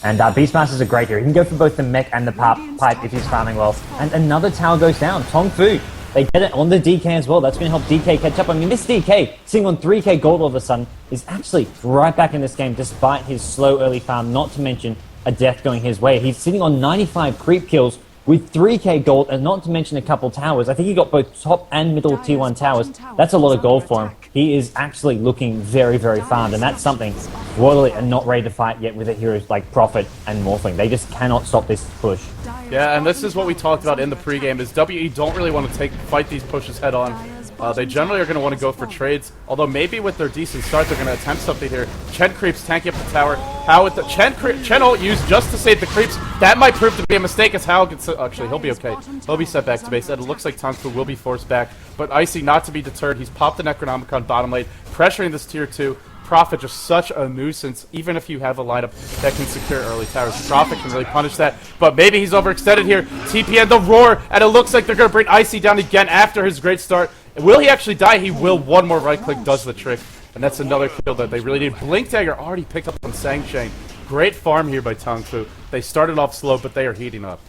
And Beastmaster's a great hero. He can go for both the mech and the pipe if he's farming well. And another tower goes down. Tong Fu, they get it on the DK as well. That's going to help DK catch up. I mean, this DK, sitting on 3k gold all of a sudden, is actually right back in this game despite his slow early farm, not to mention a death going his way. He's sitting on 95 creep kills with 3k gold, and not to mention a couple towers. I think he got both top and middle tier 1 towers. That's a lot of gold for him. He is actually looking very, very farmed, and that's something Royal are not ready to fight yet with the heroes like Prophet and Morphling. They just cannot stop this push. Yeah, and this is what we talked about in the pregame, is WE don't really want to fight these pushes head on. They generally are going to want to go for trades, although maybe with their decent start they're going to attempt something here. Chen creeps, tanking up the tower. How with the Chen ult used just to save the creeps. That might prove to be a mistake, as Hao gets... Actually, he'll be okay. He'll be set back to base, and it looks like Tong Fu will be forced back. But Icy, not to be deterred, he's popped the Necronomicon bottom lane, pressuring this tier 2. Prophet just such a nuisance, even if you have a lineup that can secure early towers. Prophet can really punish that, but maybe he's overextended here. TP and the roar, and it looks like they're going to bring Icy down again after his great start. Will he actually die? He will. One more right click does the trick, and that's another kill that they really need. Blink Dagger already picked up on sansheng. Great farm here by Tong Fu. They started off slow, but they are heating up.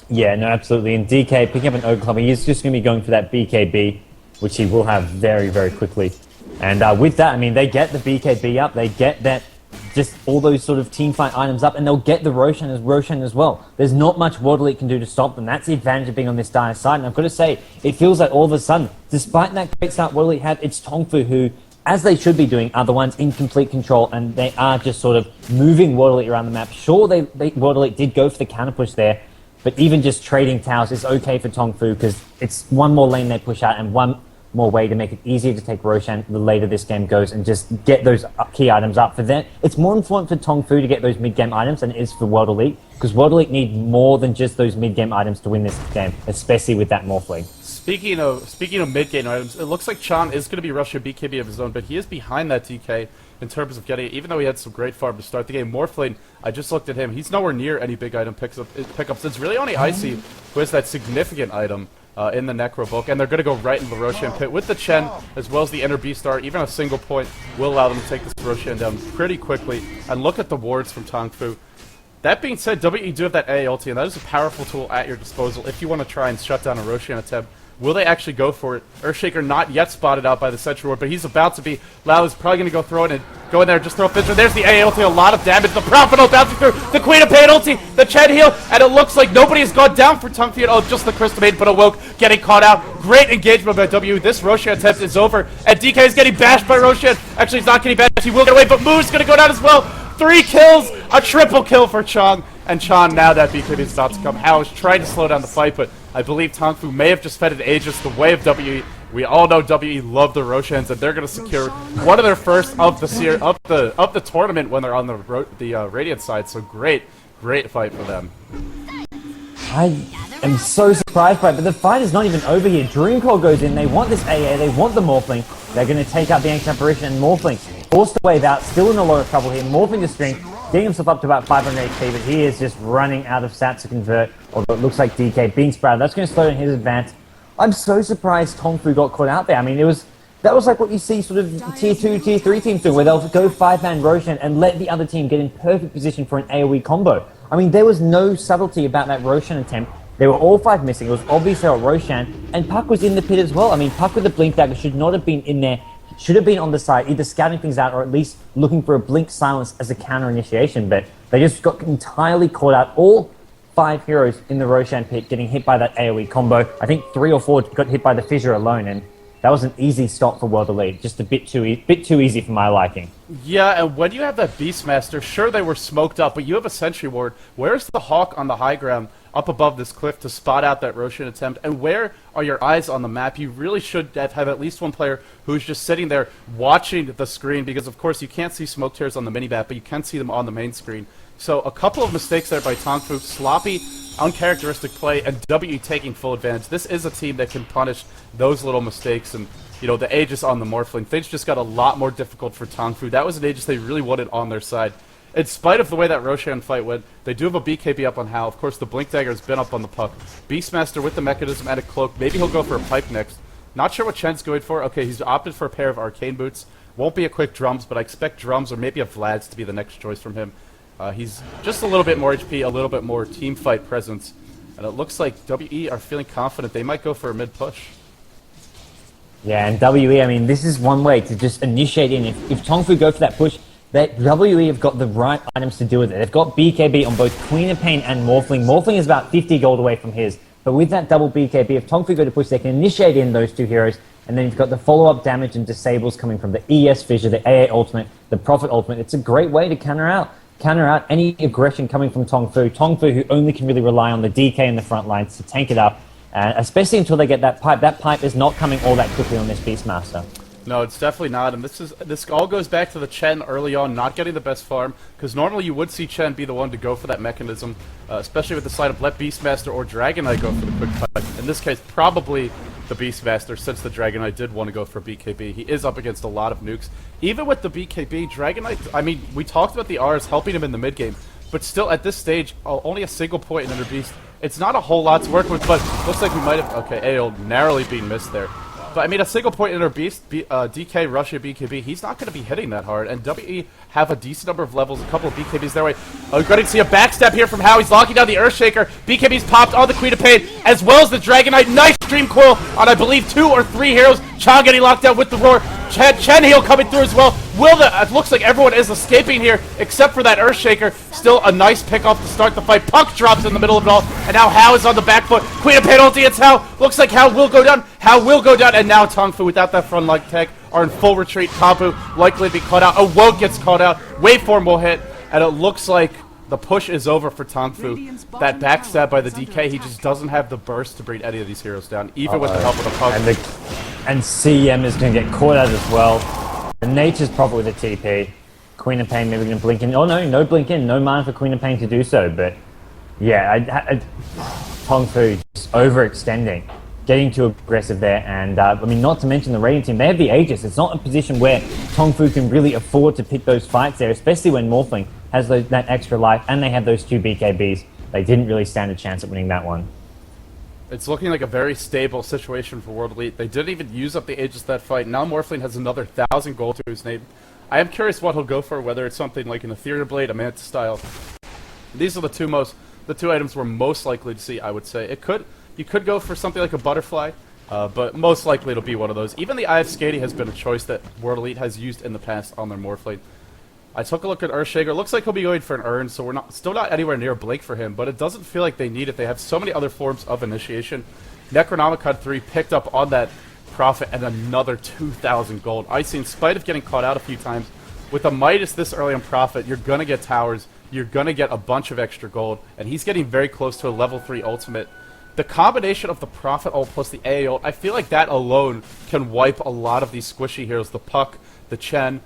Yeah, no, absolutely. And DK picking up an Oklahoma, he's just going to be going for that BKB, which he will have very, very quickly. And with that, I mean, they get the BKB up, they get that, just all those sort of team fight items up, and they'll get the Roshan as well. There's not much World Elite can do to stop them. That's the advantage of being on this dire side. And I've got to say, it feels like all of a sudden, despite that great start World Elite had, it's Tong Fu who, as they should be doing, are the ones in complete control, and they are just sort of moving World Elite around the map. Sure, World Elite did go for the counter push there, but even just trading towers is okay for Tong Fu because it's one more lane they push out and one more way to make it easier to take Roshan the later this game goes and just get those key items up. For them, it's more important for Tong Fu to get those mid-game items than it is for World Elite, because World Elite need more than just those mid-game items to win this game, especially with that Morphling. Speaking of mid-game items, it looks like Chan is going to be rushing BKB of his own, but he is behind that DK in terms of getting it, even though he had some great farm to start the game. Morphling, I just looked at him. He's nowhere near any big item pickups. It's really only Icy who has that significant item in the Necro Book, and they're going to go right in the Roshan pit with the Chen, as well as the Inner B-Star. Even a single point will allow them to take this Roshan down pretty quickly. And look at the wards from Tong Fu. That being said, WE do have that AA ulti, and that is a powerful tool at your disposal if you want to try and shut down a Roshan attempt. Will they actually go for it? Earthshaker not yet spotted out by the Sentry Ward, but he's about to be. Lau is probably going to go throw it and go in there, just throw a Fissure. There's the AA ulti, a lot of damage. The Prophet bouncing through. The Queen of Pain ulti, the Chen heal, and it looks like nobody has gone down for Tong Fu. Oh, just the Crystal Maiden, but Awoke getting caught out. Great engagement by W. This Roshan attempt is over, and DK is getting bashed by Roshan. Actually, he's not getting bashed. He will get away, but Moo's going to go down as well. 3 kills, a triple kill for Chong. And Chan, now that BKB is about to come, Hao is trying to slow down the fight, but I believe Tong Fu may have just fed an Aegis the way of WE. We all know WE love the Roshans, and they're going to secure one of their first of the tournament when they're on the Radiant side. So great fight for them. I am so surprised by it, but the fight is not even over here. Dreamcore goes in, they want this AA, they want the Morphling. They're going to take out the Ancient Apparition, and Morphling forced to wave out, still in a lot of trouble here. Morphing to strength, getting himself up to about 500 HP, but he is just running out of stats to convert, although it looks like DK being sprouted. That's going to slow down his advance. I'm so surprised Tong Fu got caught out there. I mean, that was like what you see sort of tier 2, tier 3 teams do, where they'll go 5-man Roshan and let the other team get in perfect position for an AoE combo. I mean, there was no subtlety about that Roshan attempt. They were all 5 missing. It was obvious they were Roshan, and Puck was in the pit as well. I mean, Puck with the Blink Dagger should not have been in there. Should have been on the side, either scouting things out or at least looking for a Blink Silence as a counter initiation, but they just got entirely caught out. All 5 heroes in the Roshan pit getting hit by that AoE combo. I think 3 or 4 got hit by the Fissure alone, and that was an easy stop for World Elite. Just a bit too easy for my liking. Yeah, and when you have that Beastmaster, sure they were smoked up, but you have a Sentry Ward. Where's the Hawk on the high ground up above this cliff to spot out that Roshan attempt? And where are your eyes on the map? You really should have at least one player who's just sitting there watching the screen, because of course you can't see smoke tears on the mini-map, but you can see them on the main screen. So a couple of mistakes there by Tong Fu, sloppy, uncharacteristic play, and WE taking full advantage. This is a team that can punish those little mistakes, and you know, the Aegis on the Morphling. Things just got a lot more difficult for Tong Fu. That was an Aegis they really wanted on their side. In spite of the way that Roshan fight went, they do have a BKB up on Hal. Of course, the Blink Dagger has been up on the Puck. Beastmaster with the Mechanism and a Cloak. Maybe he'll go for a Pipe next. Not sure what Chen's going for. Okay, he's opted for a pair of Arcane Boots. Won't be a quick Drums, but I expect Drums or maybe a Vlad's to be the next choice from him. He's just a little bit more HP, a little bit more team fight presence. And it looks like WE are feeling confident. They might go for a mid-push. Yeah, and WE, I mean, this is one way to just initiate in. If Tong Fu go for that push, that WE have got the right items to deal with it. They've got BKB on both Queen of Pain and Morphling. Morphling is about 50 gold away from his. But with that double BKB, if Tong Fu go to push, they can initiate in those 2 heroes. And then you've got the follow-up damage and disables coming from the ES Fissure, the AA ultimate, the Prophet ultimate. It's a great way to counter out any aggression coming from Tong Fu. Tong Fu, who only can really rely on the DK in the front lines to tank it up, especially until they get that pipe. That pipe is not coming all that quickly on this Beastmaster. No, it's definitely not, and this all goes back to the Chen early on not getting the best farm, because normally you would see Chen be the one to go for that Mechanism, especially with the side of let Beastmaster or Dragon Knight go for the quick pipe. In this case, probably the Beastmaster, since the Dragon Knight did want to go for BKB. He is up against a lot of nukes. Even with the BKB, Dragon Knight, I mean, we talked about the Rs helping him in the mid-game, but still at this stage, only a single point in Under Beast. It's not a whole lot to work with, but looks like we might have... Okay, AO narrowly being missed there. But I mean, a single point inner beast, DK, Russia, BKB, he's not going to be hitting that hard. And WE have a decent number of levels, a couple of BKBs their way. Oh, you're going to see a backstab here from How. He's locking down the Earthshaker. BKB's popped on the Queen of Pain, as well as the Dragon Knight. Nice Dream Coil on, I believe, 2 or 3 heroes. Chong getting locked down with the Roar. Chen Heal coming through as well. It looks like everyone is escaping here, except for that Earthshaker. Still a nice pick off to start the fight. Puck drops in the middle of it all, and now How is on the back foot. Queen of Pain ulti, it's How. Looks like How will go down. How will go down, and now Tong Fu, without that front leg tech, are in full retreat. Kabu likely to be caught out. Awoke gets caught out. Waveform will hit, and it looks like the push is over for Tong Fu. That backstab by the DK, he just doesn't have the burst to bring any of these heroes down, even with the help of the Puck. And CM is going to get caught out as well. And Nature's probably with a TP. Queen of Pain maybe going to blink in. Oh no, no blink in. No mana for Queen of Pain to do so. But yeah, Tong Fu just overextending. Getting too aggressive there. And I mean, not to mention the Radiant team. They have the Aegis. It's not a position where Tong Fu can really afford to pick those fights there, especially when Morphling has that extra life and they have those 2 BKBs. They didn't really stand a chance at winning that one. It's looking like a very stable situation for World Elite. They didn't even use up the Aegis that fight. Now Morphling has another 1,000 gold to his name. I am curious what he'll go for, whether it's something like an Ethereal Blade, a Manta style. These are the two items we're most likely to see, I would say. You could go for something like a Butterfly, but most likely it'll be one of those. Even the IF Skady has been a choice that World Elite has used in the past on their Morphling. I took a look at Earthshaker. Looks like he'll be going for an Urn, so we're still not anywhere near Blink for him, but it doesn't feel like they need it. They have so many other forms of initiation. Necronomicon 3 picked up on that Prophet and another 2,000 gold. Icy, in spite of getting caught out a few times, with a Midas this early on Prophet, you're going to get towers, you're going to get a bunch of extra gold, and he's getting very close to a level 3 ultimate. The combination of the Prophet ult plus the AA ult, I feel like that alone can wipe a lot of these squishy heroes, the Puck, the Chen,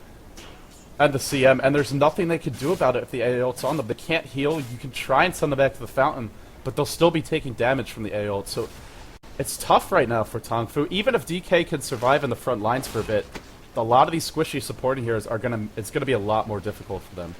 and the CM, and there's nothing they can do about it if the AA ult's on them. They can't heal. You can try and send them back to the fountain, but they'll still be taking damage from the AA ult. So it's tough right now for Tong Fu. Even if DK can survive in the front lines for a bit, a lot of these squishy supporting heroes it's gonna be a lot more difficult for them.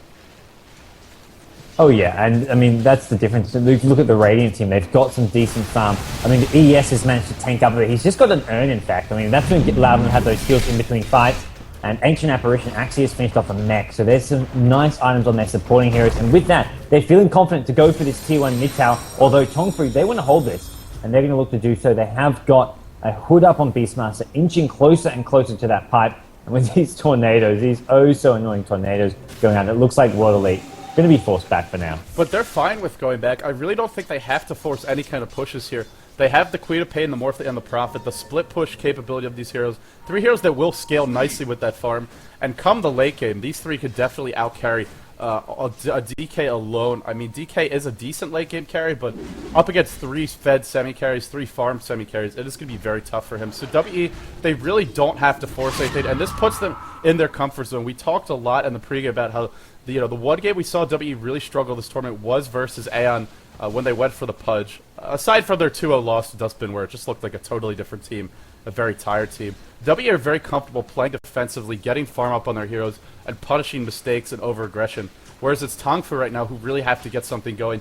Oh yeah, and I mean that's the difference. Look at the Radiant team; they've got some decent farm. I mean the ES has managed to tank up a bit. He's just got an Urn, in fact. I mean that's going to allow him to have those heals in between fights. And Ancient Apparition actually has finished off a mech, so there's some nice items on their supporting heroes, and with that, they're feeling confident to go for this tier 1 mid tower, although Tong Fu, they want to hold this, and they're going to look to do so. They have got a hood up on Beastmaster, inching closer and closer to that pipe, and with these tornadoes, these oh so annoying tornadoes going on, it looks like World Elite going to be forced back for now. But they're fine with going back. I really don't think they have to force any kind of pushes here. They have the Queen of Pain, the Morphle, and the Prophet, the split push capability of these heroes. 3 heroes that will scale nicely with that farm. And come the late game, these 3 could definitely outcarry a DK alone. I mean, DK is a decent late game carry, but up against 3 fed semi-carries, 3 farmed semi-carries, it is going to be very tough for him. So WE, they really don't have to force anything, and this puts them in their comfort zone. We talked a lot in the pregame about how the one game we saw WE really struggle this tournament was versus Aeon when they went for the Pudge. Aside from their 2-0 loss to Dustbin, where it just looked like a totally different team, a very tired team, WE are very comfortable playing defensively, getting farm up on their heroes, and punishing mistakes and over-aggression. Whereas it's Tong Fu right now who really have to get something going.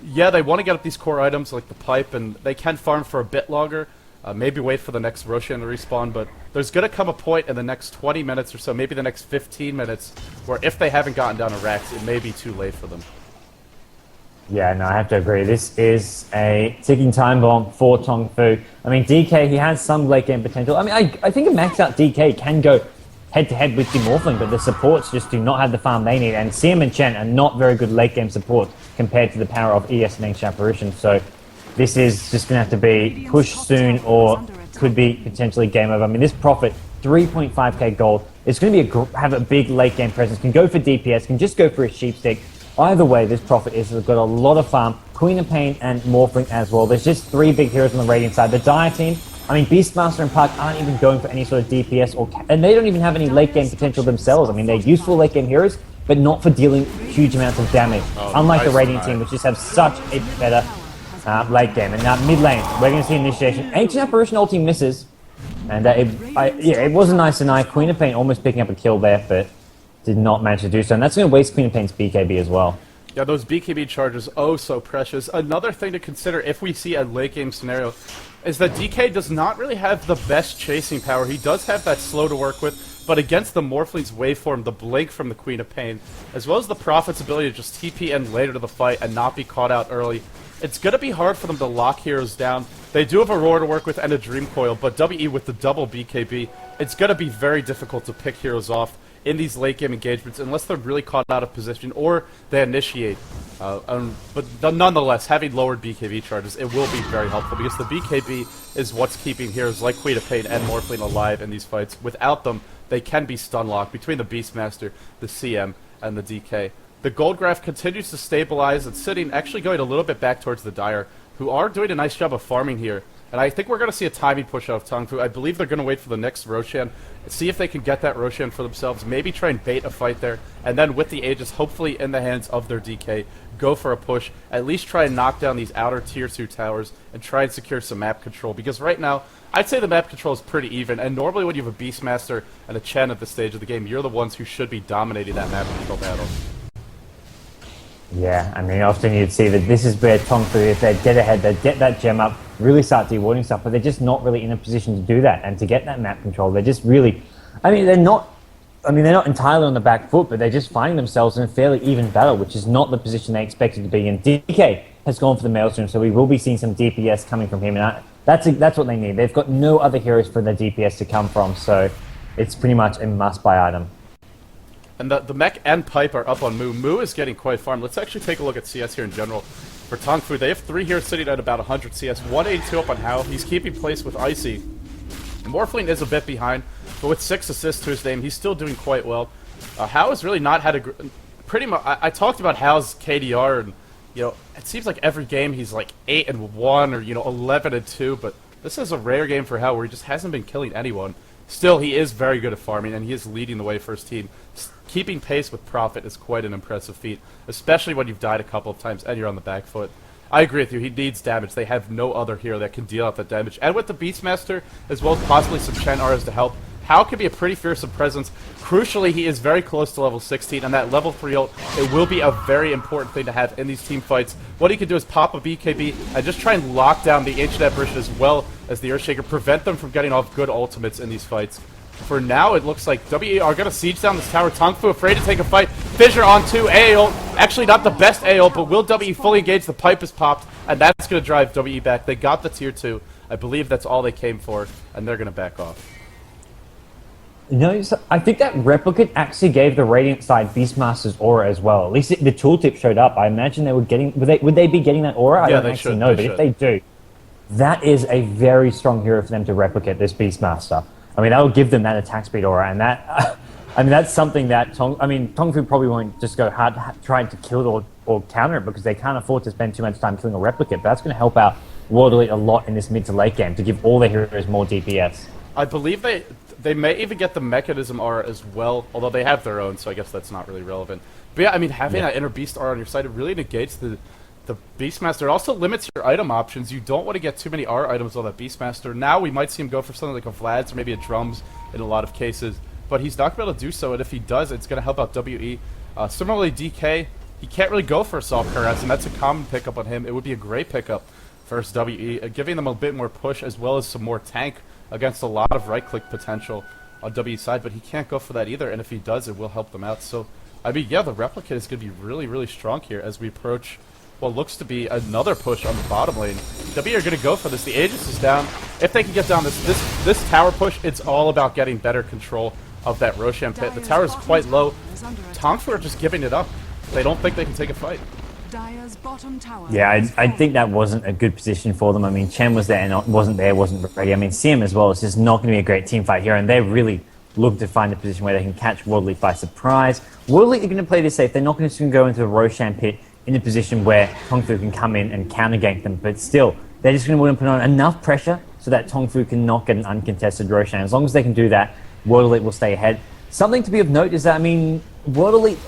Yeah, they want to get up these core items like the pipe, and they can farm for a bit longer, maybe wait for the next Roshan to respawn, but there's going to come a point in the next 20 minutes or so, maybe the next 15 minutes, where if they haven't gotten down to racks, it may be too late for them. Yeah, no, I have to agree. This is a ticking time bomb for Tong Fu. I mean, DK, he has some late game potential. I mean, I think a maxed out DK can go head-to-head with the Morphling, but the supports just do not have the farm they need, and CM and Chen are not very good late game support compared to the power of ES and Ancient Apparition, so this is just going to have to be pushed soon or could be potentially game over. I mean, this Prophet, 3.5k gold, it's going to be have a big late game presence, can go for DPS, can just go for a sheep stick. Either way, this Prophet has got a lot of farm. Queen of Pain and Morphling as well. There's just 3 big heroes on the Radiant side. The Dire team, I mean, Beastmaster and Puck aren't even going for any sort of DPS, and they don't even have any late game potential themselves. I mean, they're useful late game heroes, but not for dealing huge amounts of damage. Unlike the Radiant team, which just have such a better late game. And now mid lane, we're going to see initiation. Ancient Apparition ulti misses, and it was a nice deny. Queen of Pain almost picking up a kill there, but did not manage to do so, and that's going to waste Queen of Pain's BKB as well. Yeah, those BKB charges, oh so precious. Another thing to consider if we see a late game scenario is that DK does not really have the best chasing power. He does have that slow to work with, but against the Morphling's waveform, the blink from the Queen of Pain, as well as the Prophet's ability to just TP in later to the fight and not be caught out early, it's going to be hard for them to lock heroes down. They do have Aurora to work with and a Dream Coil, but WE with the double BKB, it's going to be very difficult to pick heroes off in these late game engagements unless they're really caught out of position or they initiate. But nonetheless, having lowered BKB charges, it will be very helpful because the BKB is what's keeping heroes like Queen of Pain and Morphling alive in these fights. Without them, they can be stun locked between the Beastmaster, the CM, and the DK. The gold graph continues to stabilize. It's sitting, actually going a little bit back towards the Dire, who are doing a nice job of farming here. And I think we're going to see a timing push out of Tong Fu. I believe they're going to wait for the next Roshan, see if they can get that Roshan for themselves, maybe try and bait a fight there, and then with the Aegis, hopefully in the hands of their DK, go for a push, at least try and knock down these outer tier 2 towers, and try and secure some map control, because right now, I'd say the map control is pretty even, and normally when you have a Beastmaster and a Chen at this stage of the game, you're the ones who should be dominating that map control battle. Yeah, I mean, often you'd see that this is where Tong Fu, if they get ahead, they'd get that gem up, really start dewarding stuff, but they're just not really in a position to do that and to get that map control. They're just really, they're not entirely on the back foot, but they're just finding themselves in a fairly even battle, which is not the position they expected to be in. DK has gone for the Maelstrom, so we will be seeing some DPS coming from him, and that's what they need. They've got no other heroes for their DPS to come from, so it's pretty much a must-buy item. And the mech and pipe are up on Mu. Mu is getting quite farmed. Let's actually take a look at CS here in general. For Tong Fu, they have 3 here sitting at about 100 CS, 182 up on Hao. He's keeping pace with Icy. Morphling is a bit behind, but with 6 assists to his name, he's still doing quite well. Hao has really not had a... Pretty much, I talked about Hao's KDR, and, it seems like every game he's like 8-1 or, 11-2, but this is a rare game for Hao where he just hasn't been killing anyone. Still, he is very good at farming, and he is leading the way for his team. Keeping pace with Prophet is quite an impressive feat, especially when you've died a couple of times and you're on the back foot. I agree with you, he needs damage. They have no other hero that can deal out that damage. And with the Beastmaster, as well as possibly some Chen Auras to help, Hao can be a pretty fearsome presence. Crucially, he is very close to level 16, and that level 3 ult, it will be a very important thing to have in these team fights. What he can do is pop a BKB and just try and lock down the Ancient Apparition as well as the Earthshaker, prevent them from getting off good ultimates in these fights. For now, it looks like WE are going to siege down this tower. Tong Fu afraid to take a fight. Fissure on 2, A ult. Actually, not the best A ult, but will WE fully engage? The pipe is popped, and that's going to drive WE back. They got the tier 2. I believe that's all they came for, and they're going to back off. No, so I think that Replicant actually gave the Radiant side Beastmaster's aura as well. At least the tooltip showed up. I imagine they were getting... Would they be getting that aura? I don't actually know, but if they do, that is a very strong hero for them to replicate, this Beastmaster. I mean, that will give them that attack speed aura, and that... that's something that Tong Fu probably won't just go hard trying to kill or counter it because they can't afford to spend too much time killing a Replicant, but that's going to help out World Elite a lot in this mid to late game to give all their heroes more DPS. I believe they may even get the Mechanism aura as well, although they have their own, so I guess that's not really relevant. But yeah, I mean, having that Inner Beast aura on your side, it really negates the Beastmaster. It also limits your item options. You don't want to get too many aura items on that Beastmaster. Now we might see him go for something like a Vlad's or maybe a Drums in a lot of cases, but he's not going to be able to do so, and if he does, it's going to help out WE. Similarly, DK, he can't really go for a Soft Caress, and that's a common pickup on him. It would be a great pickup versus WE, giving them a bit more push as well as some more tank against a lot of right-click potential on WE's side, but he can't go for that either, and if he does, it will help them out. So, I mean, yeah, the Replicant is going to be really, really strong here as we approach what looks to be another push on the bottom lane. WE are going to go for this. The Aegis is down. If they can get down this tower push, it's all about getting better control of that Roshan pit. The tower is quite low. Tong Fu are just giving it up. They don't think they can take a fight. Yeah, I think that wasn't a good position for them. I mean, Chen was there and wasn't ready. I mean, CM as well, it's just not going to be a great team fight here, and they really look to find a position where they can catch World Elite by surprise. World Elite are going to play this safe. They're not going to go into the Roshan pit in a position where Tong Fu can come in and counter-gank them, but still, they're just going to want to put on enough pressure so that Tong Fu can not get an uncontested Roshan. As long as they can do that, World Elite will stay ahead. Something to be of note is that, I mean, World Elite,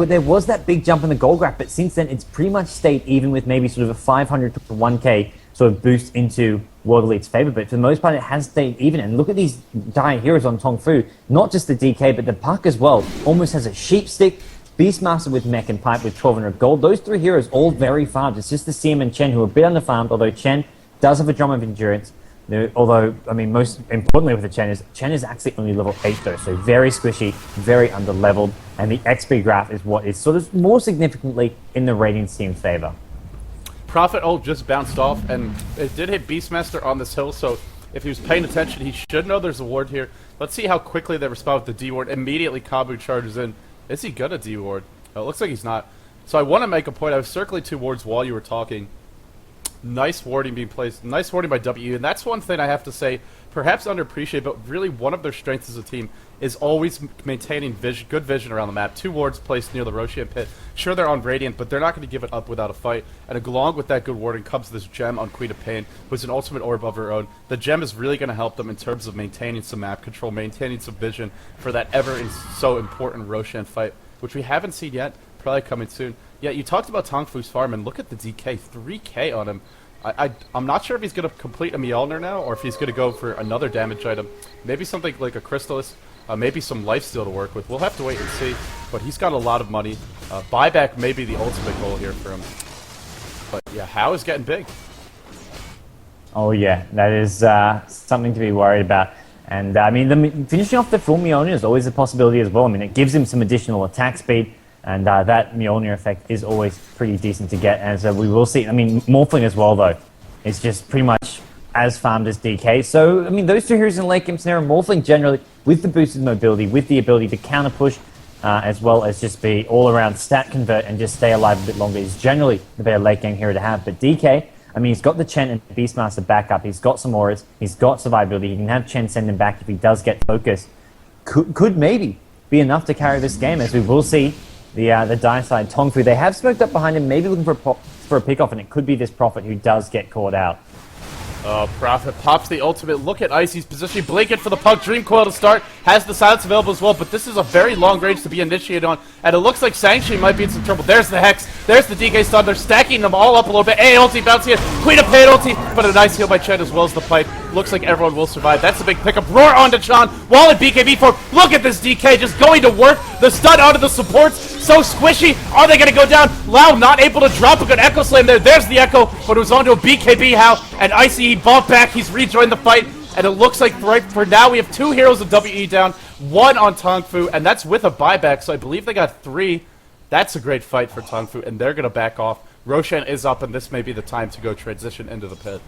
there was that big jump in the gold graph, but since then it's pretty much stayed even with maybe sort of a 500 to 1k sort of boost into World Elite's favor, but for the most part it has stayed even. And look at these dire heroes on Tong Fu, not just the DK, but the Puck as well. Almost has a sheep stick, Beastmaster with Mech and Pipe with 1200 gold. Those three heroes all very farmed. It's just the CM and Chen who are a bit underfarmed, although Chen does have a drum of endurance. Although, I mean, most importantly with the Chen is actually only level 8 though, so very squishy, very under-leveled, and the XP graph is what is sort of more significantly in the Radiant's team's favor. Prophet ult just bounced off, and it did hit Beastmaster on this hill, so if he was paying attention, he should know there's a ward here. Let's see how quickly they respond with the D ward. Immediately, Kabu charges in. Is he gonna D ward? Oh, it looks like he's not. So I want to make a point. I was circling 2 wards while you were talking. Nice warding being placed. Nice warding by W, and that's one thing I have to say, perhaps underappreciated, but really one of their strengths as a team is always maintaining good vision around the map. 2 wards placed near the Roshan pit. Sure, they're on Radiant, but they're not going to give it up without a fight. And along with that good warding comes this gem on Queen of Pain, who's an ultimate orb of her own. The gem is really going to help them in terms of maintaining some map control, maintaining some vision for that so important Roshan fight, which we haven't seen yet, probably coming soon. Yeah, you talked about Tong Fu's farm, and look at the DK, 3k on him. I'm not sure if he's going to complete a Mjolnir now, or if he's going to go for another damage item. Maybe something like a Crystallis, maybe some lifesteal to work with. We'll have to wait and see, but he's got a lot of money. Buyback may be the ultimate goal here for him. But yeah, Hao is getting big. Oh yeah, that is something to be worried about. And I mean, finishing off the full Mjolnir is always a possibility as well. I mean, it gives him some additional attack speed. And that Mjolnir effect is always pretty decent to get, as we will see. I mean, Morphling as well, though, is just pretty much as farmed as DK. So, I mean, those 2 heroes in late game scenario, Morphling generally, with the boosted mobility, with the ability to counter push, as well as just be all-around stat convert and just stay alive a bit longer, is generally the better late game hero to have. But DK, I mean, he's got the Chen and Beastmaster backup, he's got some auras, he's got survivability, he can have Chen send him back if he does get focused. Could maybe be enough to carry this game, as we will see. The Dire side, Tong Fu, they have smoked up behind him, maybe looking for a pick-off, and it could be this Prophet who does get caught out. Prophet pops the ultimate. Look at Icy's position. Blanket for the puck. Dream Coil to start. Has the silence available as well, but this is a very long range to be initiated on, and it looks like sansheng might be in some trouble. There's the Hex. There's the DK stun. They're stacking them all up a little bit. A ulti bouncing in. Queen of Pain ulti, but a nice heal by Chen as well as the pipe. Looks like everyone will survive. That's a big pickup. Roar onto Chan. Wall and BKB form. Look at this DK just going to work. The stun onto the supports. So squishy. Are they going to go down? Lau not able to drop a good Echo Slam there. There's the Echo, but it was onto a BKB How. And Icy, he bumped back. He's rejoined the fight. And it looks like right for now we have 2 heroes of WE down. 1 on Tong Fu, and that's with a buyback. So I believe they got 3. That's a great fight for Tong Fu, and they're going to back off. Roshan is up, and this may be the time to go transition into the pit.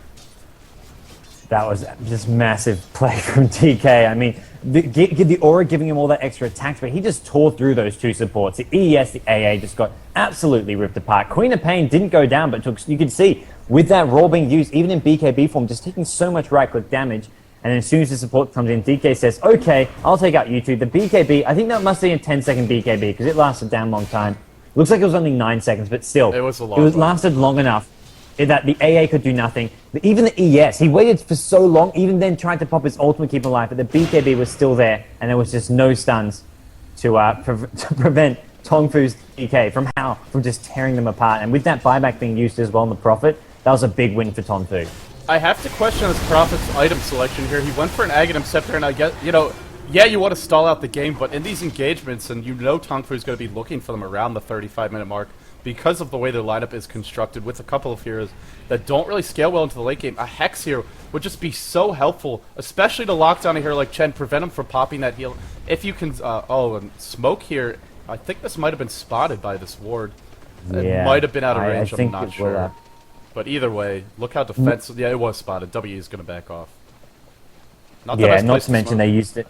That was just massive play from TK. I mean, the aura giving him all that extra attacks, but he just tore through those 2 supports. The EES, the AA just got absolutely ripped apart. Queen of Pain didn't go down, but you could see with that roll being used, even in BKB form, just taking so much right-click damage. And then as soon as the support comes in, DK says, okay, I'll take out you 2. The BKB, I think that must be a 10-second BKB because it lasted a damn long time. Looks like it was only 9 seconds, but still. It was a long time. Lasted long enough that the AA could do nothing. Even the ES, he waited for so long, even then tried to pop his ultimate keep alive, but the BKB was still there, and there was just no stuns to prevent Tong Fu's DK from just tearing them apart. And with that buyback being used as well in the Prophet, that was a big win for Tong Fu. I have to question this Prophet's item selection here. He went for an Aghanim Scepter, and I get, yeah, you want to stall out the game, but in these engagements, and Tong Fu is going to be looking for them around the 35-minute mark, because of the way their lineup is constructed with a couple of heroes that don't really scale well into the late game. A Hex here would just be so helpful, especially to lock down a hero like Chen, prevent him from popping that heal. If you can, and Smoke here, I think this might have been spotted by this ward. Yeah, it might have been out of range, I'm not sure. But either way, look how defensive, yeah, it was spotted. W is going to back off. Not to mention they used it.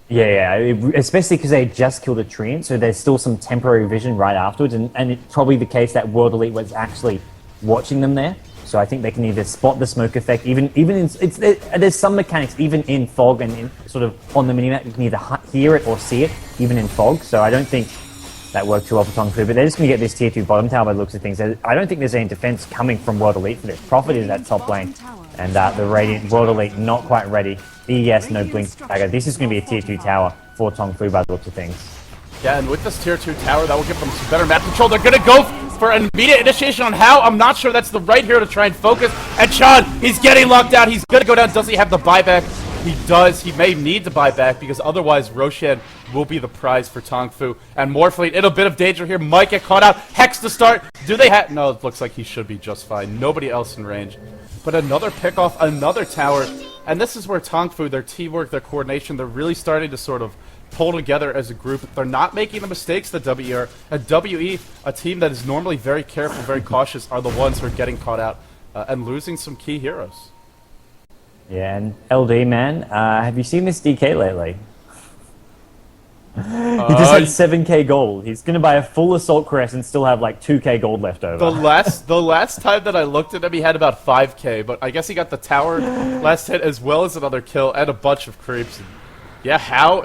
Yeah, especially because they had just killed a Treant, so there's still some temporary vision right afterwards, and it's probably the case that World Elite was actually watching them there. So I think they can either spot the smoke effect, even in there's some mechanics even in fog and in sort of on the minimap you can either hear it or see it even in fog. So I don't think that worked too well for Tong Fu, but they're just going to get this tier 2 bottom tower by the looks of things. I don't think there's any defense coming from World Elite for this. Prophet is at top lane, and the Radiant World Elite not quite ready. ES, no blink dagger. This is going to be a tier 2 tower for Tong Fu by the looks of things. Yeah, and with this tier 2 tower, that will give them some better map control. They're going to go for an immediate initiation on How. I'm not sure that's the right hero to try and focus. And Chan, he's getting locked out. He's going to go down. Does he have the buyback? He does. He may need to buy back because otherwise Roshan will be the prize for Tong Fu. And Morphling in a bit of danger here. Might get caught out. Hex to start. Do they have... No, it looks like he should be just fine. Nobody else in range. But another pick off, another tower. And this is where Tong Fu, their teamwork, their coordination, they're really starting to sort of pull together as a group. They're not making the mistakes that WE are. And WE, a team that is normally very careful, very cautious, are the ones who are getting caught out and losing some key heroes. Yeah, and LD, man, have you seen this DK lately? He just had 7k gold. He's going to buy a full Assault Crest and still have like 2k gold left over. The last time that I looked at him, he had about 5k, but I guess he got the tower last hit as well as another kill and a bunch of creeps. Yeah, how?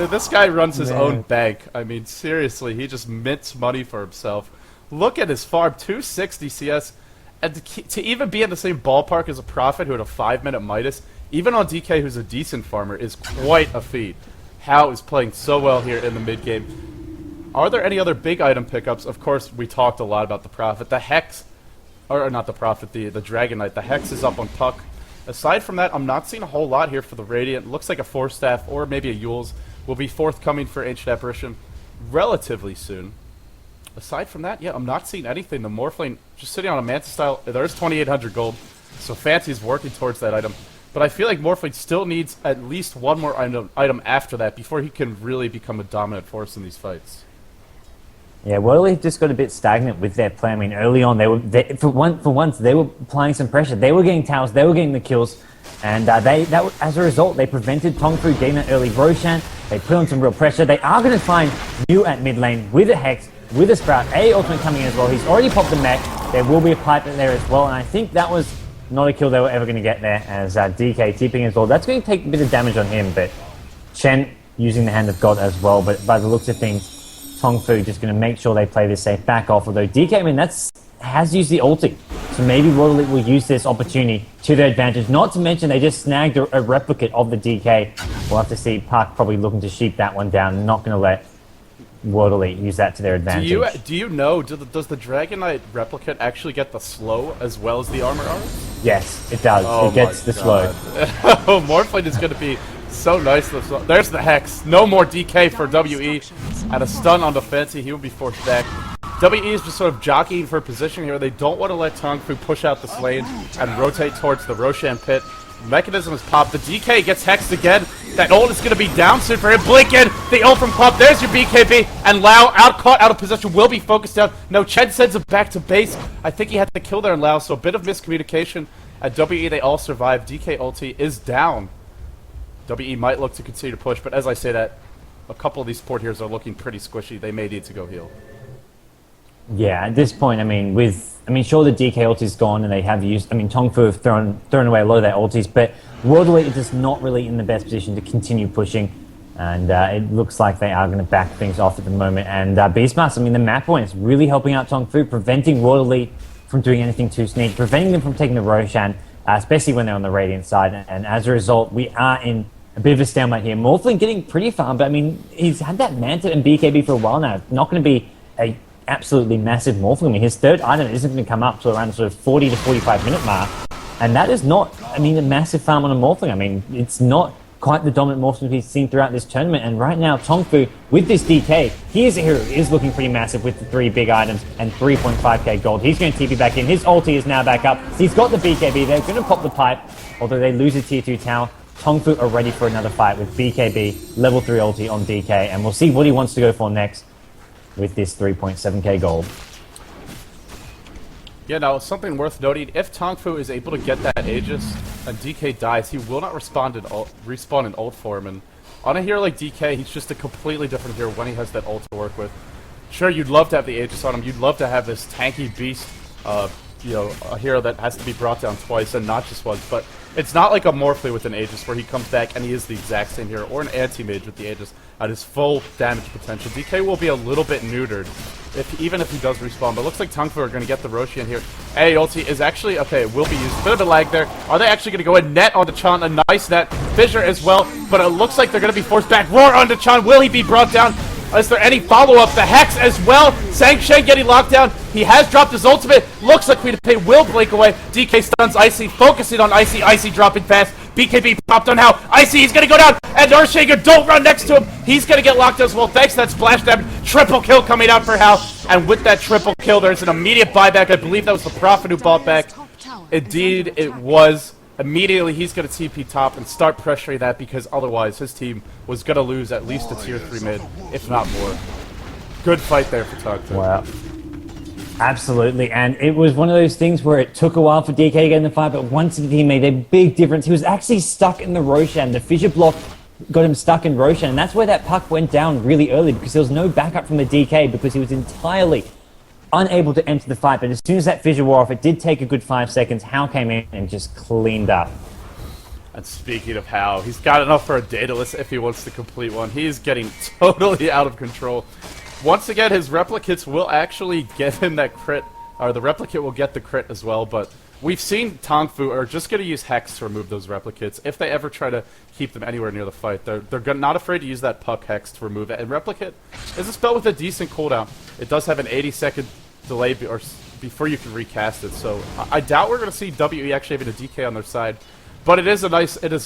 This guy runs his own bank. I mean, seriously, he just mints money for himself. Look at his farm, 260 CS. And to even be in the same ballpark as a Prophet who had a 5-minute Midas, even on DK who's a decent farmer, is quite a feat. How is playing so well here in the mid-game. Are there any other big item pickups? Of course, we talked a lot about the Prophet. The Hex, or not the Prophet, the Dragon Knight. The Hex is up on Puck. Aside from that, I'm not seeing a whole lot here for the Radiant. Looks like a Force Staff or maybe a Yule's will be forthcoming for Ancient Apparition relatively soon. Aside from that, yeah, I'm not seeing anything. The Morphling just sitting on a Manta style. There's 2,800 gold, so Fancy's working towards that item. But I feel like Morphling still needs at least one more item after that before he can really become a dominant force in these fights. Yeah, Worley just got a bit stagnant with their play. I mean, early on, for once they were applying some pressure. They were getting towers, they were getting the kills, and as a result, they prevented Tong Fu getting that early Roshan. They put on some real pressure. They are going to find Yu at mid lane with a Hex, with a Sprout. A ultimate coming in as well. He's already popped the mech. There will be a pipe in there as well, and I think that was not a kill they were ever going to get there, as DK TPing as well. That's going to take a bit of damage on him, but Chen using the Hand of God as well. But by the looks of things, Tong Fu just going to make sure they play this safe back off. Although DK, I mean, has used the ulti, so maybe Royal Elite will use this opportunity to their advantage. Not to mention they just snagged a replicate of the DK. We'll have to see. Park probably looking to sheep that one down. Not going to let World Elite use that to their advantage. Do you know, does the Dragon Knight replicate actually get the slow as well as the armor arm? Yes, it does. Oh, it gets the slow. Oh, Morphling is going to be so nice. There's the Hex. No more DK for WE. And a stun on the Fancy. He will be forced back. WE is just sort of jockeying for position here. They don't want to let Tong Fu push out this lane and rotate towards the Roshan pit. Mechanism is popped. The DK gets hexed again. That ult is going to be down soon for him. Blink in. The ult from Club. There's your BKB. And Lao, caught out of position, will be focused down. No, Chen sends him back to base. I think he had to kill there in Lao, so a bit of miscommunication. At WE, they all survive. DK ulti is down. WE might look to continue to push, but as I say that, a couple of these support heroes are looking pretty squishy. They may need to go heal. Yeah, at this point, I mean, sure, the DK ulti is gone, and they have used. I mean, Tong Fu have thrown away a lot of their ultis, but World Elite is just not really in the best position to continue pushing, and it looks like they are going to back things off at the moment. And Beastmaster, I mean, the map point is really helping out Tong Fu, preventing World Elite from doing anything too sneaky, preventing them from taking the Roshan, especially when they're on the Radiant side. And as a result, we are in a bit of a stalemate here. Morphling getting pretty far, but I mean, he's had that Manta and BKB for a while now. Not going to be a absolutely massive Morphling. I mean, his third item isn't going to come up to around the sort of 40 to 45 minute mark. And that is not, I mean, a massive farm on a Morphling. I mean, it's not quite the dominant Morphling we've seen throughout this tournament. And right now, Tong Fu, with this DK, he is a hero. He is looking pretty massive with the 3 big items and 3.5k gold. He's going to TP back in. His ulti is now back up. So he's got the BKB. They're going to pop the pipe. Although they lose a tier 2 tower, Tong Fu are ready for another fight with BKB, level 3 ulti on DK. And we'll see what he wants to go for next with this 3.7k gold. Yeah, now, something worth noting, if Tong Fu is able to get that Aegis and DK dies, he will not respawn in ult form. And on a hero like DK, he's just a completely different hero when he has that ult to work with. Sure, you'd love to have the Aegis on him. You'd love to have this tanky beast, a hero that has to be brought down twice and not just once. But it's not like a Morphle with an Aegis where he comes back and he is the exact same hero, or an anti-mage with the Aegis at his full damage potential. DK will be a little bit neutered, even if he does respawn. But it looks like Tong Fu are going to get the Roshan here. A ulti is actually, okay, it will be used. A bit of a lag there. Are they actually going to go in? Net onto Chan, a nice net. Fissure as well, but it looks like they're going to be forced back. Roar onto Chan. Will he be brought down? Is there any follow-up? The Hex as well. Sansheng getting locked down. He has dropped his ultimate. Looks like Queen of Pain will blink away. DK stuns Icy, focusing on Icy. Icy dropping fast. BKB popped on Hao. Icy, he's gonna go down. And Earthshaker, don't run next to him. He's gonna get locked as well. Thanks to that splash damage. Triple kill coming out for Hao. And with that triple kill, there's an immediate buyback. I believe that was the Prophet who bought back. Indeed, it was. Immediately, he's going to TP top and start pressuring that because otherwise his team was going to lose at least a tier 3 mid, if not more. Good fight there for Tong Fu. Wow. Absolutely, and it was one of those things where it took a while for DK to get in the fight, but once he made a big difference. He was actually stuck in the Roshan. The fissure block got him stuck in Roshan, and that's where that puck went down really early because there was no backup from the DK because he was entirely unable to enter the fight. But as soon as that fissure wore off, it did take a good 5 seconds. Hao came in and just cleaned up. And speaking of Hao, he's got enough for a Daedalus if he wants to complete one. He's getting totally out of control. Once again, his replicates will actually give him that crit, or the replicate will get the crit as well, but we've seen Tong Fu are just going to use Hex to remove those replicates. If they ever try to keep them anywhere near the fight, they're not afraid to use that puck Hex to remove it. And Replicate is a spell with a decent cooldown. It does have an 80-second delay before you can recast it, so I doubt we're going to see WE actually having a DK on their side. But it is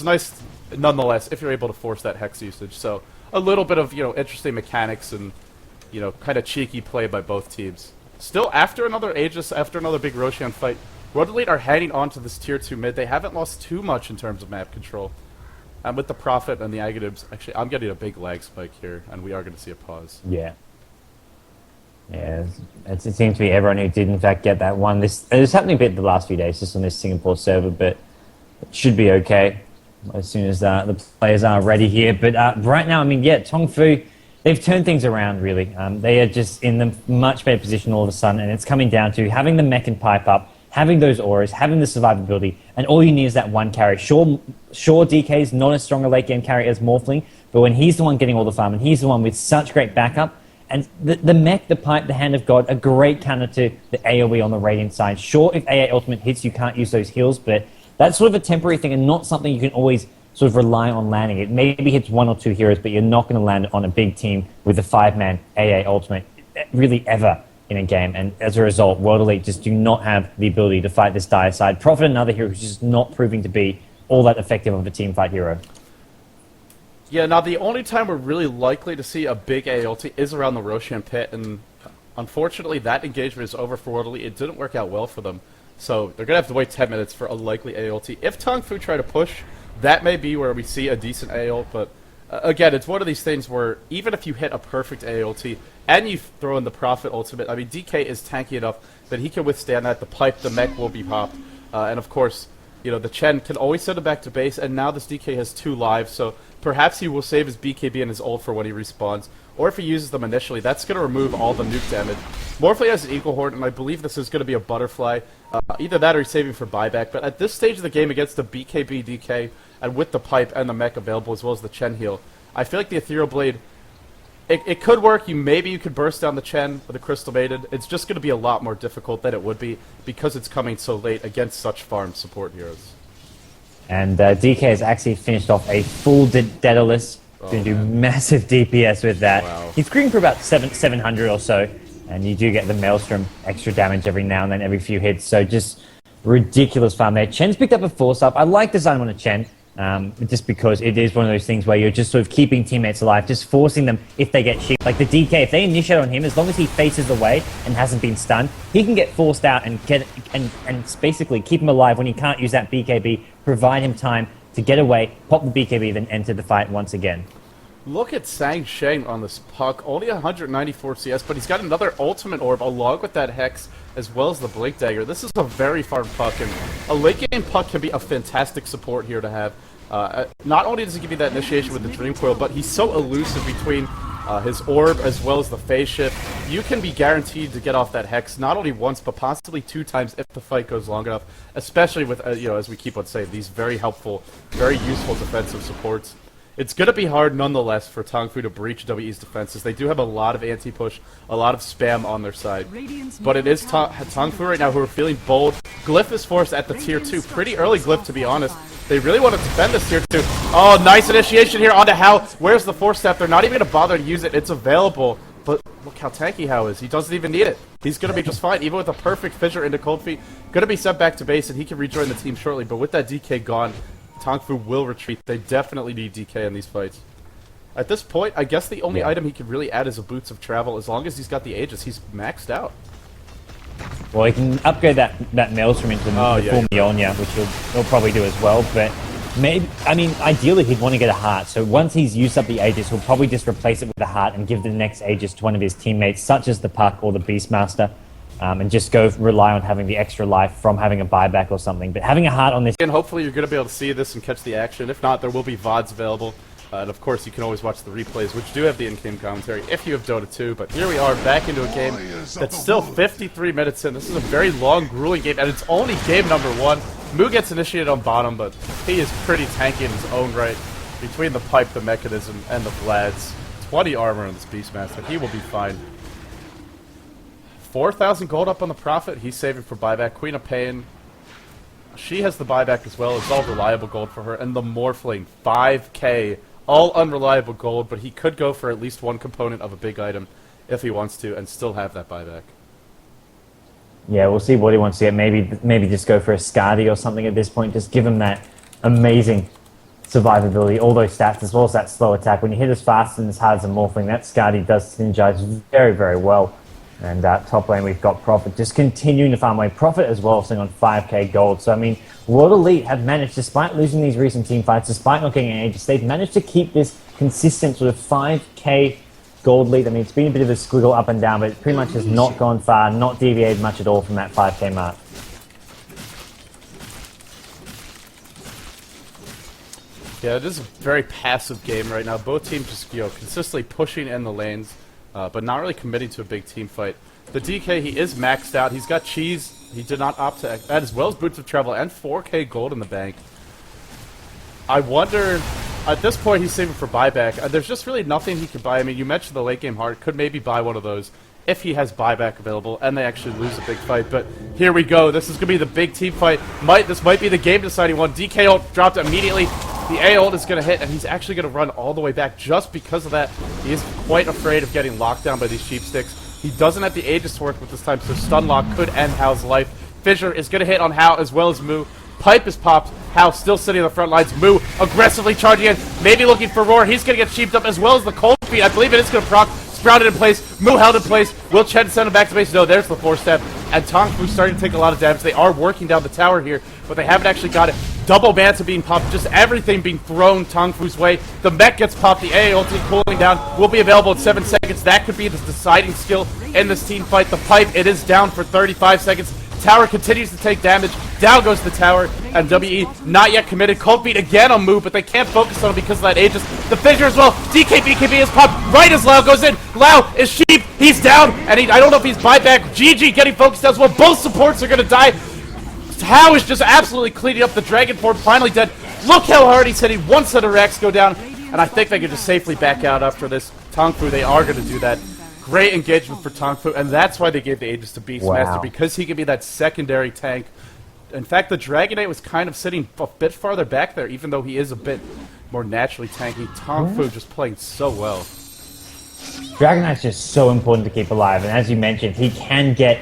nice nonetheless if you're able to force that Hex usage. So a little bit of, interesting mechanics and, kind of cheeky play by both teams. Still, after another Aegis, after another big Roshan fight, Road Elite are heading on to this tier 2 mid. They haven't lost too much in terms of map control. And with the Prophet and the Agadibs, actually, I'm getting a big lag spike here, and we are going to see a pause. Yeah. Yeah, it seems to be everyone who did in fact get that one. It was happening a bit the last few days just on this Singapore server, but it should be okay as soon as the players are ready here. But right now, Tong Fu, they've turned things around really. They are just in a much better position all of a sudden, and it's coming down to having the mech and pipe up, having those auras, having the survivability, and all you need is that one carry. Sure, DK's not as strong a late game carry as Morphling, but when he's the one getting all the farm, and he's the one with such great backup, and the mech, the pipe, the Hand of God, a great counter to the AoE on the Radiant side. Sure, if AA ultimate hits, you can't use those heals, but that's sort of a temporary thing and not something you can always sort of rely on landing. It maybe hits 1 or 2 heroes, but you're not going to land on a big team with a 5-man AA ultimate really ever in a game. And as a result, World Elite just do not have the ability to fight this dire side. Prophet, another hero who's just not proving to be all that effective of a team fight hero. Yeah, now the only time we're really likely to see a big AA ulti is around the Roshan pit, and unfortunately that engagement is over for World Elite. It didn't work out well for them, so they're going to have to wait 10 minutes for a likely AA ulti. If Tong Fu try to push, that may be where we see a decent AA ult, but again, it's one of these things where even if you hit a perfect AA ulti and you throw in the Prophet ultimate, DK is tanky enough that he can withstand that. The pipe, the mech will be popped, and of course, the Chen can always send him back to base, and now this DK has 2 lives, so perhaps he will save his BKB and his ult for when he respawns, or if he uses them initially, that's going to remove all the nuke damage. Morphling has an Eagle Horde, and I believe this is going to be a Butterfly. Either that or he's saving for buyback, but at this stage of the game against the BKB DK, and with the pipe and the mech available as well as the Chen heal, I feel like the Ethereal Blade, it could work. Maybe you could burst down the Chen with the Crystal Maiden. It's just going to be a lot more difficult than it would be because it's coming so late against such farm support heroes. And DK has actually finished off a full Daedalus. Going to do massive DPS with that. Wow. He's screaming for about 700 or so, and you do get the Maelstrom extra damage every now and then, every few hits. So just ridiculous farm there. Chen's picked up a force up. I like the design on a Chen. Just because it is one of those things where you're just sort of keeping teammates alive, just forcing them if they get sheep. Like the DK, if they initiate on him, as long as he faces away and hasn't been stunned, he can get forced out and basically keep him alive when he can't use that BKB, provide him time to get away, pop the BKB, then enter the fight once again. Look at Sansheng on this puck, only 194 CS, but he's got another ultimate orb along with that Hex as well as the Blink Dagger. This is a very farm puck, and a late game puck can be a fantastic support here to have. Not only does he give you that initiation with the Dream Coil, but he's so elusive between his orb as well as the phase shift. You can be guaranteed to get off that Hex not only once, but possibly 2 times if the fight goes long enough, especially with, as we keep on saying, these very helpful, very useful defensive supports. It's going to be hard, nonetheless, for Tong Fu to breach WE's defenses. They do have a lot of anti-push, a lot of spam on their side. But it is Tong Fu right now who are feeling bold. Glyph is forced at the tier 2. Pretty early Glyph, to be honest. They really want to defend this tier 2. Oh, nice initiation here onto Hao. Where's the 4-step? They're not even going to bother to use it. It's available. But look how tanky Hao is. He doesn't even need it. He's going to be just fine. Even with a perfect fissure into Cold Feet, going to be sent back to base, and he can rejoin the team shortly. But with that DK gone, Tong Fu will retreat. They definitely need DK in these fights. At this point, I guess the only item he could really add is a Boots of Travel. As long as he's got the Aegis, he's maxed out. Well, he can upgrade that Maelstrom into the full Mjolnir, which he'll probably do as well. But maybe, I mean, ideally he'd want to get a heart. So once he's used up the Aegis, he'll probably just replace it with a heart and give the next Aegis to one of his teammates, such as the Puck or the Beastmaster, and just go rely on having the extra life from having a buyback or something. But having a heart on this... And hopefully you're going to be able to see this and catch the action. If not, there will be VODs available. And of course, you can always watch the replays, which do have the in-game commentary if you have Dota 2. But here we are, back into a game that's still 53 minutes in. This is a very long, grueling game, and it's only game number 1. Mu gets initiated on bottom, but he is pretty tanky in his own right. Between the pipe, the mechanism, and the Vlads. 20 armor on this Beastmaster. He will be fine. 4,000 gold up on the Prophet. He's saving for buyback. Queen of Pain. She has the buyback as well. It's all reliable gold for her. And the Morphling. 5k. All unreliable gold, but he could go for at least one component of a big item if he wants to and still have that buyback. Yeah, we'll see what he wants to get. Maybe just go for a Skadi or something at this point. Just give him that amazing survivability, all those stats, as well as that slow attack. When you hit as fast and as hard as a Morphling, that Skadi does synergize very, very well. And top lane, we've got Prophet just continuing to farm away. Prophet as well, sitting on 5k gold. So, I mean, World Elite have managed, despite losing these recent team fights, despite not getting an Aegis, they've managed to keep this consistent sort of 5k gold lead. I mean, it's been a bit of a squiggle up and down, but it pretty much has not gone far, not deviated much at all from that 5k mark. Yeah, it is a very passive game right now. Both teams just, consistently pushing in the lanes. But not really committing to a big team fight. The DK, he is maxed out. He's got cheese. He did not opt to add, as well as Boots of Travel and 4k gold in the bank. I wonder, at this point, he's saving for buyback. There's just really nothing he could buy. I mean, you mentioned the late game heart. Could maybe buy one of those if he has buyback available and they actually lose a big fight. But here we go. This is going to be the big team fight. This might be the game-deciding one. DK ult dropped immediately. The A ult is going to hit, and he's actually going to run all the way back just because of that. He is quite afraid of getting locked down by these sheep sticks. He doesn't have the Aegis to work with this time, so stun lock could end Hao's life. Fissure is going to hit on Hao as well as Mu. Pipe is popped. Hao still sitting on the front lines. Mu aggressively charging in, maybe looking for Roar. He's going to get sheeped up as well as the cold feet. I believe it is going to proc. Sprouted in place. Mu held in place. Will Chen send him back to base? No, there's the 4-step. And Tong Fu starting to take a lot of damage. They are working down the tower here, but they haven't actually got it. Double Manta being popped, just everything being thrown Tong Fu's way. The mech gets popped, the AA ulti cooling down, will be available in 7 seconds. That could be the deciding skill in this team fight. The pipe, it is down for 35 seconds. Tower continues to take damage. Down goes the tower, and WE not yet committed. Cold feet again on Mu, but they can't focus on him because of that Aegis. The Fissure as well. DK BKB is popped right as Lao goes in. Lao is sheep. He's down, and I don't know if he's buyback. Jiejie getting focused as well. Both supports are going to die. Hao is just absolutely cleaning up. The Dragon Form finally dead. Look how hard he's hitting. One set of racks go down, and I think they can just safely back out after this. Tong Fu, they are going to do that. Great engagement for Tong Fu, and that's why they gave the Aegis to Beastmaster, because he can be that secondary tank. In fact, the Dragonite was kind of sitting a bit farther back there, even though he is a bit more naturally tanky. Tong Fu just playing so well. Dragonite's just so important to keep alive, and as you mentioned, he can get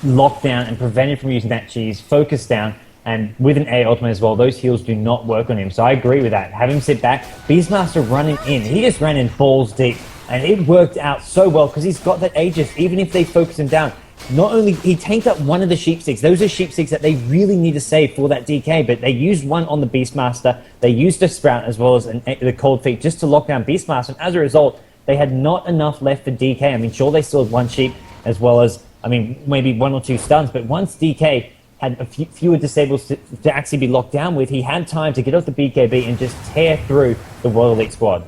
locked down and prevented from using that cheese, focused down, and with an A ultimate as well, those heals do not work on him. So I agree with that. Have him sit back. Beastmaster running in. He just ran in balls deep, and it worked out so well because he's got that Aegis, even if they focus him down. Not only, he tanked up one of the sheep sticks. Those are sheep sticks that they really need to save for that DK, but they used one on the Beastmaster. They used a Sprout as well as the Cold Feet just to lock down Beastmaster, and as a result, they had not enough left for DK. I mean, sure, they still had one sheep as well as, I mean, maybe 1 or 2 stuns, but once DK had a fewer disables to actually be locked down with, he had time to get off the BKB and just tear through the World Elite squad.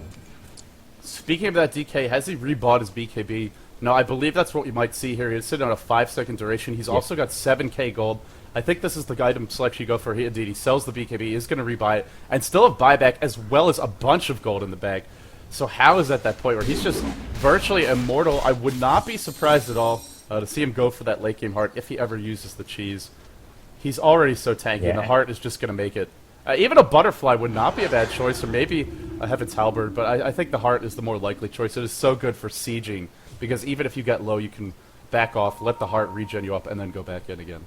Speaking of that DK, has he rebought his BKB? No, I believe that's what you might see here. He's sitting on a 5-second duration. He's also got 7k gold. I think this is the item selection you go for. He indeed, he sells the BKB, he is going to rebuy it, and still have buyback as well as a bunch of gold in the bag. So how is at that point where he's just virtually immortal? I would not be surprised at all to see him go for that late game heart if he ever uses the cheese. He's already so tanky, and the heart is just going to make it. Even a butterfly would not be a bad choice, or maybe a Heaven's Halberd, but I think the heart is the more likely choice. It is so good for sieging, because even if you get low, you can back off, let the heart regen you up, and then go back in again.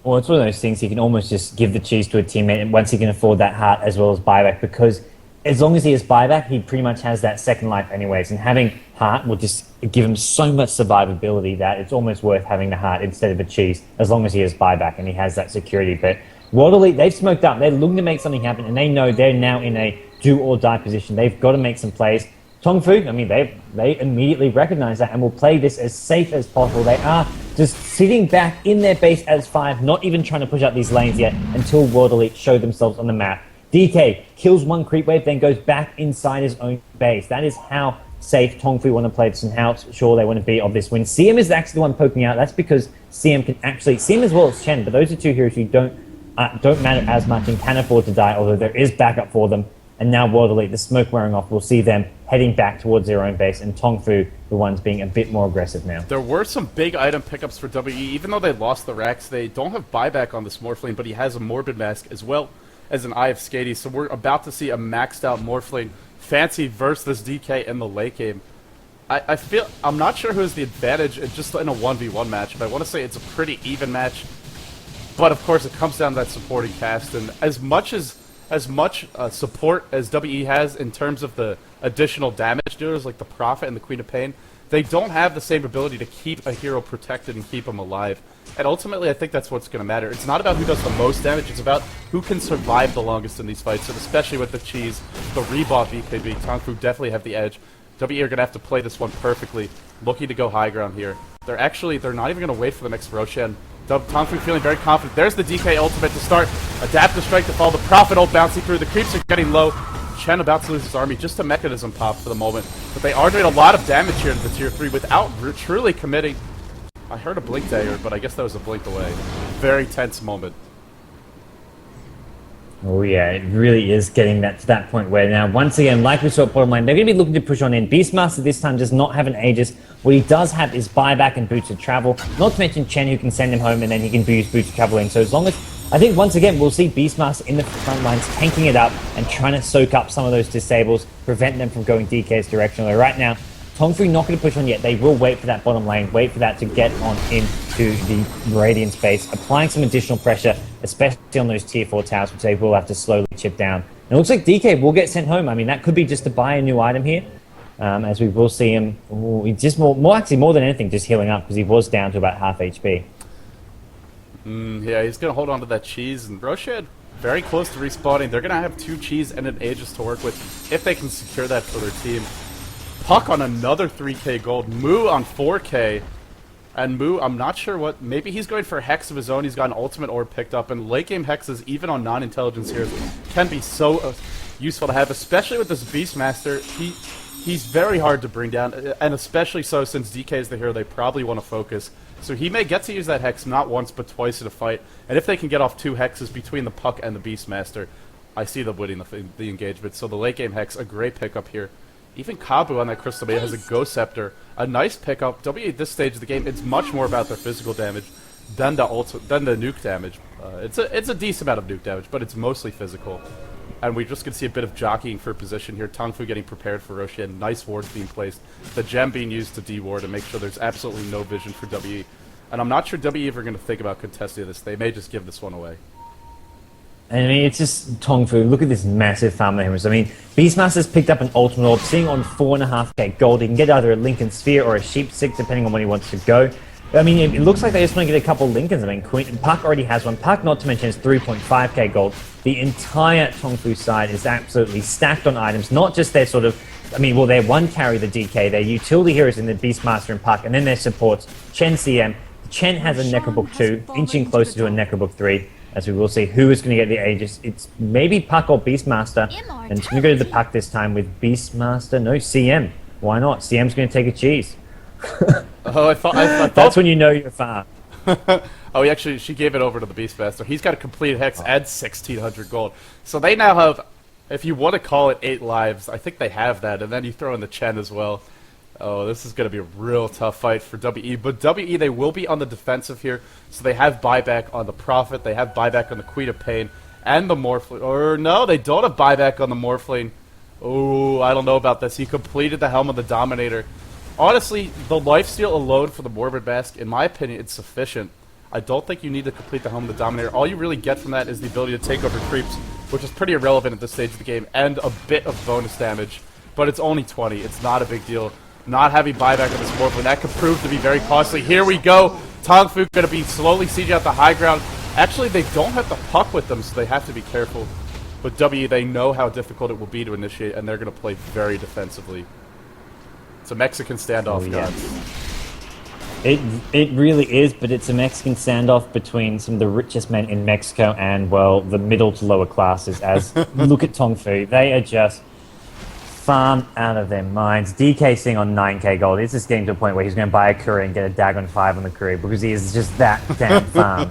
Well, it's one of those things you can almost just give the cheese to a teammate and once he can afford that heart as well as buyback, because as long as he has buyback, he pretty much has that second life anyways. And having heart will just give him so much survivability that it's almost worth having the heart instead of a cheese, as long as he has buyback and he has that security. But Waterley, they've smoked up. They're looking to make something happen, and they know they're now in a do or die position. They've got to make some plays. Tong Fu, I mean, they immediately recognize that and will play this as safe as possible. They are just sitting back in their base as 5, not even trying to push out these lanes yet until Waterley show themselves on the map. DK kills one creep wave, then goes back inside his own base. That is how safe Tong Fu want to play this and how sure they want to be of this win. CM is actually the one poking out. That's because CM can actually, CM as well as Chen, but those are two heroes who don't matter as much and can afford to die, although there is backup for them. And now Waterley, the smoke wearing off, we'll see them heading back towards their own base, and Tong Fu, the ones being a bit more aggressive now. There were some big item pickups for WE. Even though they lost the Rax, they don't have buyback on this Morphlane, but he has a Morbid Mask as well as an Eye of Skady. So we're about to see a maxed out Morphlane fancy versus this DK in the late game. I feel, I'm not sure who has the advantage just in a 1v1 match, but I want to say it's a pretty even match. But of course it comes down to that supporting cast, and as much support as WE has in terms of the additional damage dealers like the Prophet and the Queen of Pain, they don't have the same ability to keep a hero protected and keep him alive. And ultimately I think that's what's going to matter. It's not about who does the most damage, it's about who can survive the longest in these fights, and especially with the cheese, the rebought BKB, Tong Fu definitely have the edge. WE are going to have to play this one perfectly, looking to go high ground here. They're not even going to wait for the next Roshan. Tong Fu feeling very confident. There's the DK ultimate to start. Adaptive strike to follow. The Prophet ult bouncing through. The creeps are getting low. Chen about to lose his army. Just a mechanism pop for the moment. But they are doing a lot of damage here to the tier 3 without truly committing. I heard a blink dagger, but I guess that was a blink away. Very tense moment. Oh yeah, it really is getting to that point where now, once again, like we saw at bottom lane, they're going to be looking to push on in. Beastmaster this time does not have an Aegis. What he does have is buyback and boots of travel, not to mention Chen, who can send him home, and then he can use boots of travel in. So as long as, I think once again, we'll see Beastmaster in the front lines, tanking it up and trying to soak up some of those disables, prevent them from going DK's direction. Although right now, Tong Fu not going to push on yet. They will wait for that bottom lane, wait for that to get on into the Radiant space, applying some additional pressure, especially on those tier 4 towers, which they will have to slowly chip down. And it looks like DK will get sent home. I mean, that could be just to buy a new item here, as we will see him, just actually more than anything, just healing up, because he was down to about half HP. Yeah, he's going to hold on to that cheese, and Roshan very close to respawning. They're going to have 2 cheese and an Aegis to work with, if they can secure that for their team. Puck on another 3k gold, Moo on 4k, and Moo, I'm not sure what, maybe he's going for a Hex of his own. He's got an ultimate orb picked up, and late game Hexes, even on non-intelligence heroes, can be so useful to have, especially with this Beastmaster. He's very hard to bring down, and especially so since DK is the hero they probably want to focus. So he may get to use that Hex not once but twice in a fight, and if they can get off 2 Hexes between the Puck and the Beastmaster, I see them winning the engagement. So the late game Hex, a great pickup here. Even Kabu on that Crystal Maid has a Ghost Scepter, a nice pickup. W at this stage of the game, it's much more about their physical damage than the nuke damage. It's a decent amount of nuke damage, but it's mostly physical. And we're just going to see a bit of jockeying for position here. Tong Fu getting prepared for Roshan. Nice wards being placed. The gem being used to de-ward and make sure there's absolutely no vision for WE. And I'm not sure WE are going to think about contesting this. They may just give this one away. And I mean, it's just Tong Fu. Look at this massive farm of I mean, Beastmaster's picked up an ultimate orb, sitting on 4.5k gold. He can get either a Lincoln Sphere or a Sheep Stick, depending on when he wants to go. I mean, it looks like they just want to get a couple Lincolns. I mean, Puck already has one. Puck, not to mention, is 3.5k gold. The entire Tong Fu side is absolutely stacked on items, not just their sort of, I mean, well, their one carry, the DK, their utility heroes in the Beastmaster and Puck, and then their supports, Chen CM. Chen has a Necrobook 2, inching closer to a Necrobook 3. As we will see who is going to get the Aegis. It's maybe Puck or Beastmaster. And it's going to go to the Puck this time with Beastmaster. No, CM. Why not? CM's going to take a cheese. Oh, I thought That's when you know you're far. Oh, she gave it over to the Beastmaster. He's got a complete Hex and 1,600 gold. So they now have, if you want to call it 8 lives, I think they have that. And then you throw in the Chen as well. Oh, this is going to be a real tough fight for WE. But WE, they will be on the defensive here. So they have buyback on the Prophet. They have buyback on the Queen of Pain and the Morphlane. Or no, they don't have buyback on the Morphlane. Oh, I don't know about this. He completed the Helm of the Dominator. Honestly, the lifesteal alone for the Morbid Mask, in my opinion, it's sufficient. I don't think you need to complete the Home of the Dominator. All you really get from that is the ability to take over creeps, which is pretty irrelevant at this stage of the game, and a bit of bonus damage. But it's only 20. It's not a big deal. Not having buyback on this Morphling, that could prove to be very costly. Here we go. Tong Fu going to be slowly sieging out the high ground. Actually, they don't have the puck with them, so they have to be careful. But W, they know how difficult it will be to initiate, and they're going to play very defensively. It's a Mexican standoff, guys. It really is, but it's a Mexican standoff between some of the richest men in Mexico and, well, the middle to lower classes. As look at Tong Fu, they are just farmed out of their minds. DK sitting on 9k gold. It's just getting to a point where he's going to buy a courier and get a Dagon 5 on the courier because he is just that damn farmed.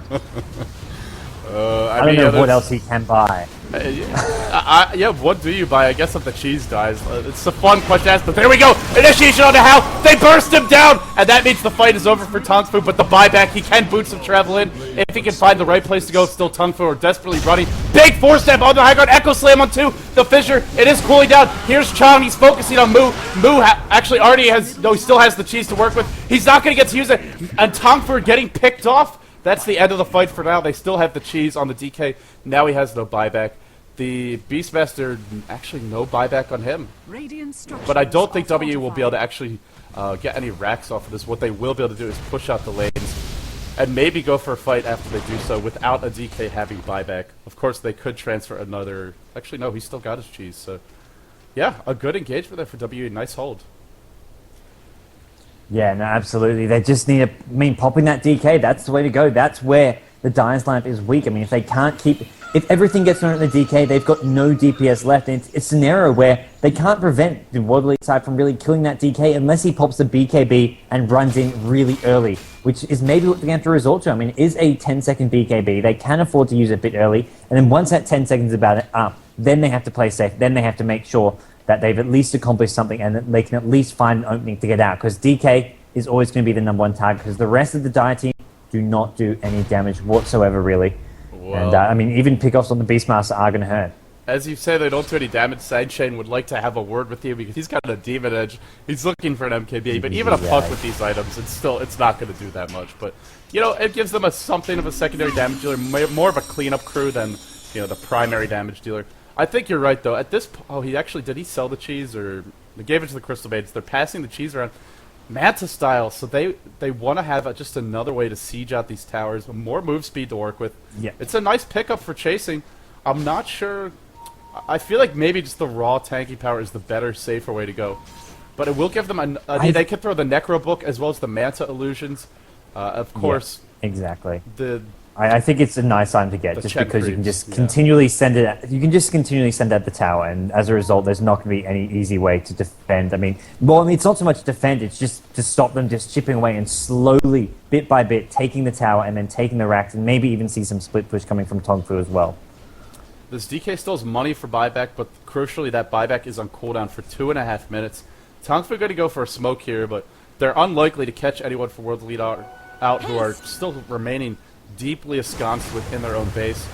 I don't know what else he can buy. Yeah, what do you buy? I guess if the cheese dies. It's a fun question to ask, but there we go! Initiation on the How! They burst him down! And that means the fight is over for Tong Fu, but the buyback, he can boot some travel in. If he can find the right place to go, it's still Tong Fu are desperately running. Big 4-step on the high ground, Echo Slam on 2. The Fissure, it is cooling down. Here's Chong, he's focusing on Mu. Mu actually already has, no, he still has the cheese to work with. He's not going to get to use it. And Tong Fu are getting picked off. That's the end of the fight for now. They still have the cheese on the DK. Now he has no buyback. The Beastmaster, actually no buyback on him. But I don't think W will be able to actually get any racks off of this. What they will be able to do is push out the lanes and maybe go for a fight after they do so without a DK having buyback. Of course, they could transfer another... Actually, no, he's still got his cheese. So, yeah, a good engagement there for W. Nice hold. Yeah, no, absolutely. They just need to... I mean, popping that DK, that's the way to go. That's where the Dyer's Lamp is weak. I mean, if they can't keep... If everything gets thrown at the DK, they've got no DPS left. And it's a scenario where they can't prevent the World Elite side from really killing that DK unless he pops the BKB and runs in really early, which is maybe what they're going to have to resort to. I mean, it is a 10-second BKB. They can afford to use it a bit early. And then once that 10 seconds is about up, then they have to play safe. Then they have to make sure that they've at least accomplished something and that they can at least find an opening to get out. Because DK is always going to be the #1 target because the rest of the Dire team do not do any damage whatsoever, really. Whoa. And, I mean, even pickoffs on the Beastmaster are going to hurt. As you say they don't do any damage, sansheng would like to have a word with you because he's got a Demon Edge. He's looking for an MKB, but even a puck with these items, it's not going to do that much. But, you know, it gives them something of a secondary damage dealer, more of a cleanup crew than, you know, the primary damage dealer. I think you're right, though. At this oh, did he sell the cheese, or they gave it to the Crystal Maidens? They're passing the cheese around. Manta style, so they want to have just another way to siege out these towers, more move speed to work with. Yeah. It's a nice pickup for chasing. I'm not sure. I feel like maybe just the raw tanky power is the better, safer way to go. But it will give them they could throw the Necro Book as well as the Manta illusions. Of course. Yeah, exactly. I think it's a nice item to get just because you can just continually send it at, the tower, and as a result there's not going to be any easy way to defend. I mean, it's not so much defend, it's just to stop them just chipping away and slowly, bit by bit, taking the tower and then taking the racks, and maybe even see some split push coming from Tong Fu as well. This DK still has money for buyback, but crucially that buyback is on cooldown for 2.5 minutes. Tong Fu going to go for a smoke here, but they're unlikely to catch anyone for World Elite out who are still remaining deeply ensconced within their own base.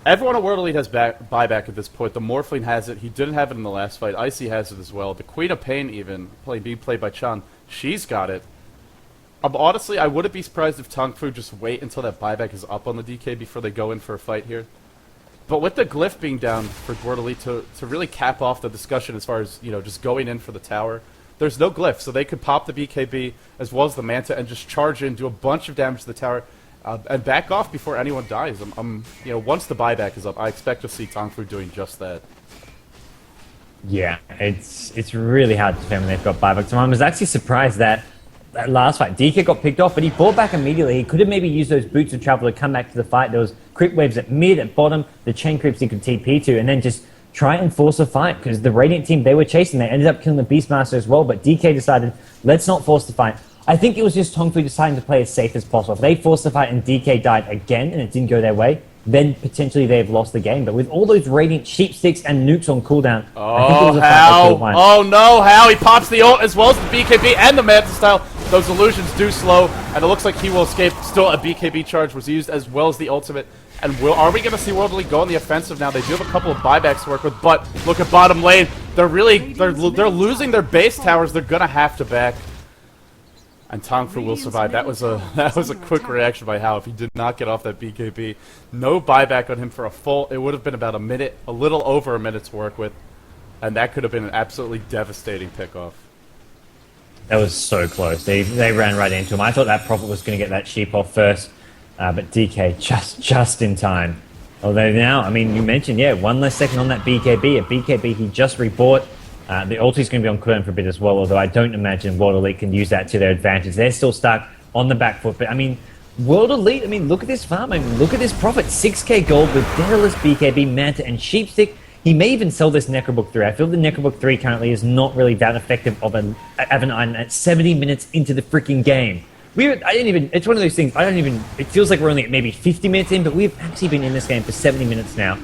Everyone at World Elite has buyback at this point. The Morphling has it. He didn't have it in the last fight. Icy has it as well. The Queen of Pain even, being played by Chan, she's got it. Honestly, I wouldn't be surprised if Tong Fu just wait until that buyback is up on the DK before they go in for a fight here. But with the Glyph being down for World Elite to really cap off the discussion as far as, you know, just going in for the tower, there's no Glyph, so they could pop the BKB as well as the Manta and just charge in, do a bunch of damage to the tower, and back off before anyone dies. You know, once the buyback is up, I expect to see Tong Fu doing just that. Yeah, it's really hard to defend when they've got buyback. So I was actually surprised that last fight, DK got picked off, but he fought back immediately. He could have maybe used those boots of travel to come back to the fight. There was creep waves at mid, at bottom, the chain creeps he could TP to, and then just try and force a fight, because the Radiant team, they were chasing. They ended up killing the Beastmaster as well, but DK decided, let's not force the fight. I think it was just Tong Fu deciding to play as safe as possible. If they forced the fight and DK died again and it didn't go their way, then potentially they've lost the game. But with all those Radiant sheep sticks and nukes on cooldown, I think it was a fight they could have won. Oh no, How! He pops the ult as well as the BKB and the Manta style. Those illusions do slow, and it looks like he will escape. Still, a BKB charge was used as well as the ultimate. And are we going to see World Elite go on the offensive now? They do have a couple of buybacks to work with, but look at bottom lane. They're losing their base towers. They're going to have to back. and Tong Fu will survive. That was a quick reaction by Hao. If he did not get off that BKB, no buyback on him for a full. It would have been about a minute, a little over a minute to work with, and that could have been an absolutely devastating pickoff. That was so close. They ran right into him. I thought that Prophet was going to get that sheep off first, but DK just in time. Although now, I mean, you mentioned, yeah, 1 less second on that BKB. A BKB he just rebought. The ulti's going to be on cooldown for a bit as well, although I don't imagine World Elite can use that to their advantage. They're still stuck on the back foot, but I mean, World Elite, I mean, look at this farm. I mean, look at this Prophet. 6k gold with Daedalus, BKB, Manta, and Sheepstick. He may even sell this Necrobook 3. I feel the Necrobook 3 currently is not really that effective of an item at 70 minutes into the freaking game. It's one of those things, it feels like we're only at maybe 50 minutes in, but we've actually been in this game for 70 minutes now.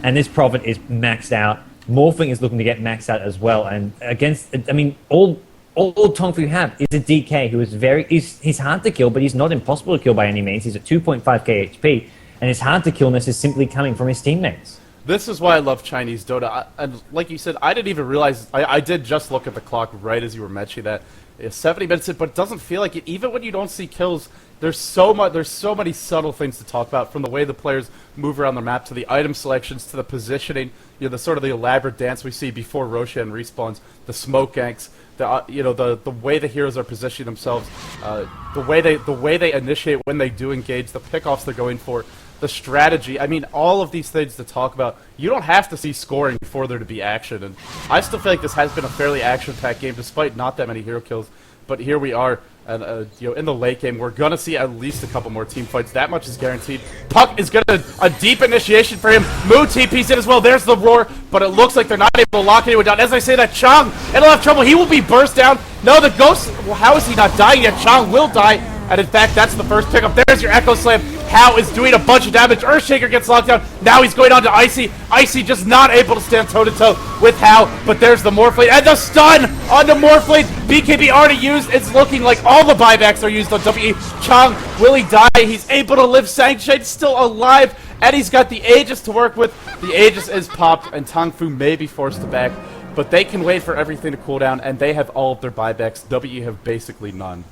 And this Prophet is maxed out. Morphling is looking to get maxed out as well. And against, I mean, all Tong Fu have is a DK who is he's hard to kill, but he's not impossible to kill by any means. He's at 2.5k HP, and his hard to killness is simply coming from his teammates. This is why I love Chinese Dota. And like you said, I didn't even realize. I did just look at the clock right as you were mentioning that. It's 70 minutes in, but it doesn't feel like it. Even when you don't see kills, there's so many subtle things to talk about, from the way the players move around the map to the item selections to the positioning. You know, the sort of the elaborate dance we see before Roshan respawns, the smoke ganks, the way the heroes are positioning themselves, the way they initiate when they do engage, the pickoffs they're going for. The strategy, I mean, all of these things to talk about. You don't have to see scoring for there to be action, and I still feel like this has been a fairly action-packed game, despite not that many hero kills. But here we are, and in the late game, we're gonna see at least a couple more team fights. That much is guaranteed. Puck is gonna a deep initiation for him. Moo TP's in as well. There's the roar, but it looks like they're not able to lock anyone down. As I say that, Chong, it'll have trouble. He will be burst down. No, the ghost. Well, how is he not dying yet? Chong will die. And in fact, that's the first pickup. There's your Echo Slam. Hao is doing a bunch of damage. Earthshaker gets locked down. Now he's going on to Icy. Icy just not able to stand toe-to-toe with Hao. But there's the Morphblade. And the stun on the Morphblade. BKB already used. It's looking like all the buybacks are used on WE. Chong, will he die? He's able to live. Sansheng still alive. And he's got the Aegis to work with. The Aegis is popped, and Tong Fu may be forced to back. But they can wait for everything to cool down, and they have all of their buybacks. WE have basically none.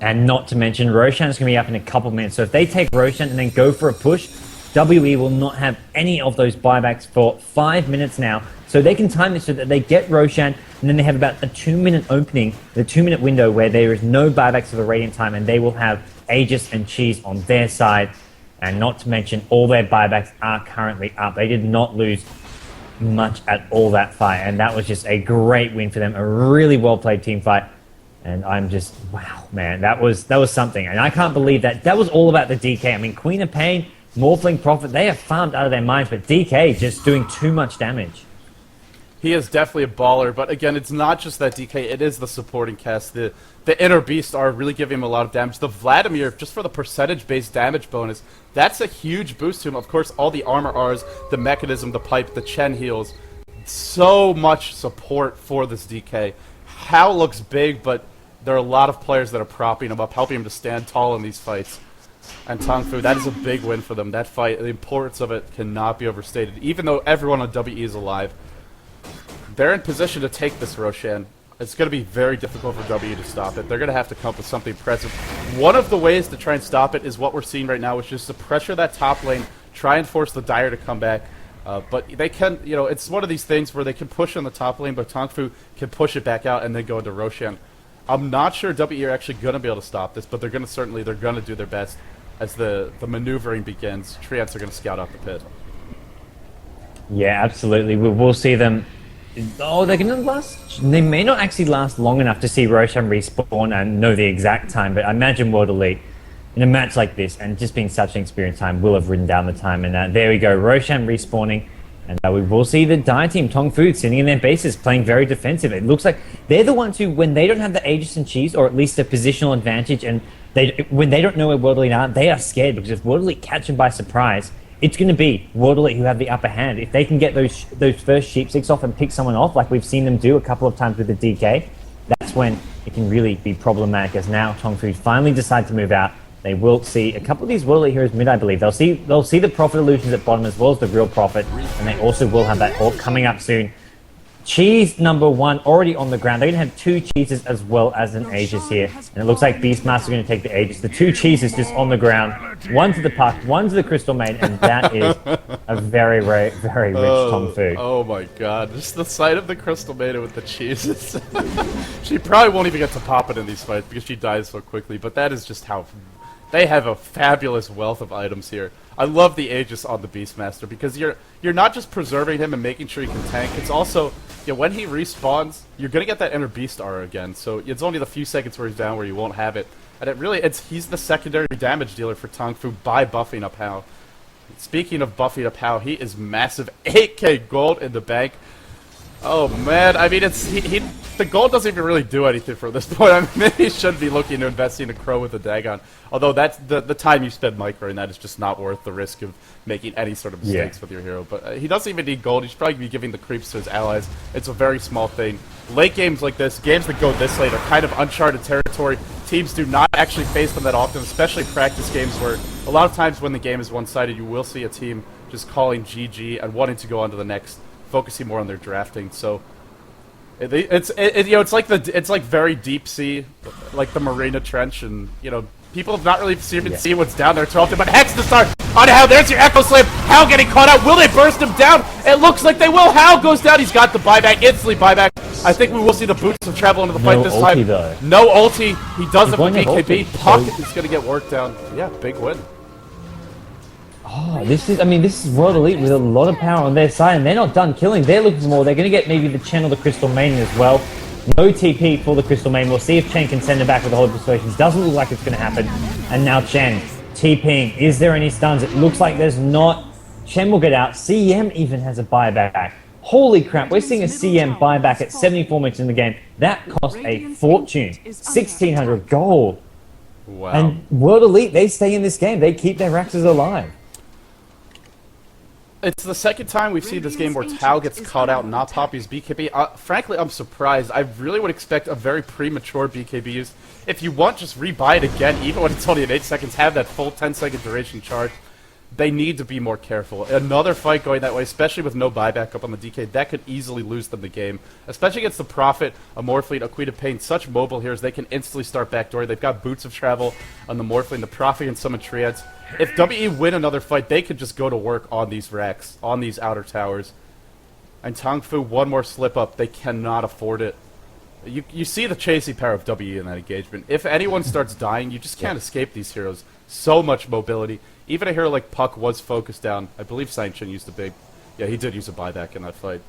And not to mention, Roshan is going to be up in a couple minutes. So if they take Roshan and then go for a push, WE will not have any of those buybacks for 5 minutes now. So they can time this so that they get Roshan, and then they have about a 2-minute opening, the 2-minute window where there is no buybacks for the Radiant time, and they will have Aegis and Cheese on their side. And not to mention, all their buybacks are currently up. They did not lose much at all that fight, and that was just a great win for them. A really well-played team fight. And I'm just, wow, man, that was something. And I can't believe that was all about the DK. I mean, Queen of Pain, Morphling, Prophet, they are farmed out of their minds, but DK just doing too much damage. He is definitely a baller, but again, it's not just that DK, it is the supporting cast. The Inner Beasts are really giving him a lot of damage. The Vladimir, just for the percentage-based damage bonus, that's a huge boost to him. Of course, all the armor Rs, the mechanism, the pipe, the Chen heals. So much support for this DK. Hao looks big, but there are a lot of players that are propping him up, helping him to stand tall in these fights. And Tong Fu, that is a big win for them. That fight, the importance of it cannot be overstated. Even though everyone on WE is alive, they're in position to take this Roshan. It's going to be very difficult for WE to stop it. They're going to have to come up with something impressive. One of the ways to try and stop it is what we're seeing right now, which is to pressure that top lane, try and force the Dire to come back. But they can, it's one of these things where they can push on the top lane, but Tong Fu can push it back out and then go into Roshan. I'm not sure WE are actually going to be able to stop this, but they're going to do their best as the maneuvering begins. Treants are going to scout out the pit. Yeah, absolutely. We'll see them. Oh, they're going to last. They may not actually last long enough to see Roshan respawn and know the exact time, but I imagine World Elite in a match like this, and just being such an experienced time, will have ridden down the time. And there we go, Roshan respawning. And we will see the Dire team, Tong Fu, sitting in their bases, playing very defensive. It looks like they're the ones who, when they don't have the Aegis and Cheese, or at least a positional advantage, and when they don't know where World Elite are, they are scared, because if World Elite catch them by surprise, it's going to be World Elite who have the upper hand. If they can get those first sheepsticks off and pick someone off, like we've seen them do a couple of times with the DK, that's when it can really be problematic, as now Tong Fu finally decide to move out. They will see a couple of these World Elite heroes mid, I believe. They'll see the Prophet illusions at bottom as well as the real Prophet, and they also will have that Hawk coming up soon. Cheese number 1 already on the ground. They're going to have 2 cheeses as well as an Aegis here. And it looks like Beastmaster's going to take the Aegis. The 2 cheeses just on the ground. 1 to the puck, 1 to the Crystal Maiden, and that is a very, very, very rich Tong Fu. Oh my god, just the sight of the Crystal Maiden with the cheeses. She probably won't even get to pop it in these fights because she dies so quickly, but that is just how... They have a fabulous wealth of items here. I love the Aegis on the Beastmaster because you're not just preserving him and making sure he can tank. It's also, when he respawns, you're gonna get that inner beast aura again. So it's only the few seconds where he's down where you won't have it, and he's the secondary damage dealer for Tong Fu by buffing up Hao. Speaking of buffing up Hao, he is massive. 8k gold in the bank. Oh man, I mean the gold doesn't even really do anything from this point. I mean, maybe he should be looking to invest in a crow with a Dagon. Although that's the time you spend micro, and that is just not worth the risk of making any sort of mistakes with your hero. But he doesn't even need gold. He should probably be giving the creeps to his allies. It's a very small thing. Late games like this, games that go this late, are kind of uncharted territory. Teams do not actually face them that often, especially practice games where a lot of times when the game is one-sided, you will see a team just calling GG and wanting to go on to the next, focusing more on their drafting. So it's like very deep sea, like the Marina Trench, and people have not really even seen what's down there too often. But Hex to start on Hao. There's your Echo Slam. Hao getting caught out. Will they burst him down? It looks like they will. Hao goes down. He's got the buyback. Instantly buyback. I think we will see the boots of travel into the fight this time. Though. No ulti. He does it for BKB. Puck is going to get worked down. Yeah, big win. Oh, this is World Elite with a lot of power on their side, and they're not done killing. They're looking for more. They're going to get maybe the Chen or the Crystal Maiden as well. No TP for the Crystal Maiden. We'll see if Chen can send it back with the Holy Persuasions. Doesn't look like it's going to happen. And now Chen, TPing. Is there any stuns? It looks like there's not. Chen will get out. CM even has a buyback. Holy crap, we're seeing a CM buyback at 74 minutes in the game. That cost a fortune. 1,600 gold. Wow. And World Elite, they stay in this game. They keep their Raxes alive. It's the second time we've seen this game where Tao gets caught out, not Poppy's BKB. Frankly, I'm surprised. I really would expect a very premature BKB use. If you want, just rebuy it again, even when it's only at 8 seconds. Have that full 10-second duration charge. They need to be more careful. Another fight going that way, especially with no buyback up on the DK, that could easily lose them the game. Especially against the Prophet, a Morphling, a Queen of Pain, such mobile heroes, they can instantly start backdoor. They've got Boots of Travel on the Morphling, the Prophet, and summon Triads. If WE win another fight, they could just go to work on these racks, on these outer towers. And Tong Fu, one more slip up, they cannot afford it. You see the chasing power of WE in that engagement. If anyone starts dying, you just can't escape these heroes. So much mobility. Even a hero like Puck was focused down. I believe Sansheng used a big... Yeah, he did use a buyback in that fight.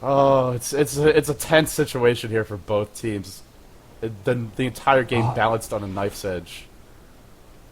Oh, it's a tense situation here for both teams. The entire game balanced on a knife's edge.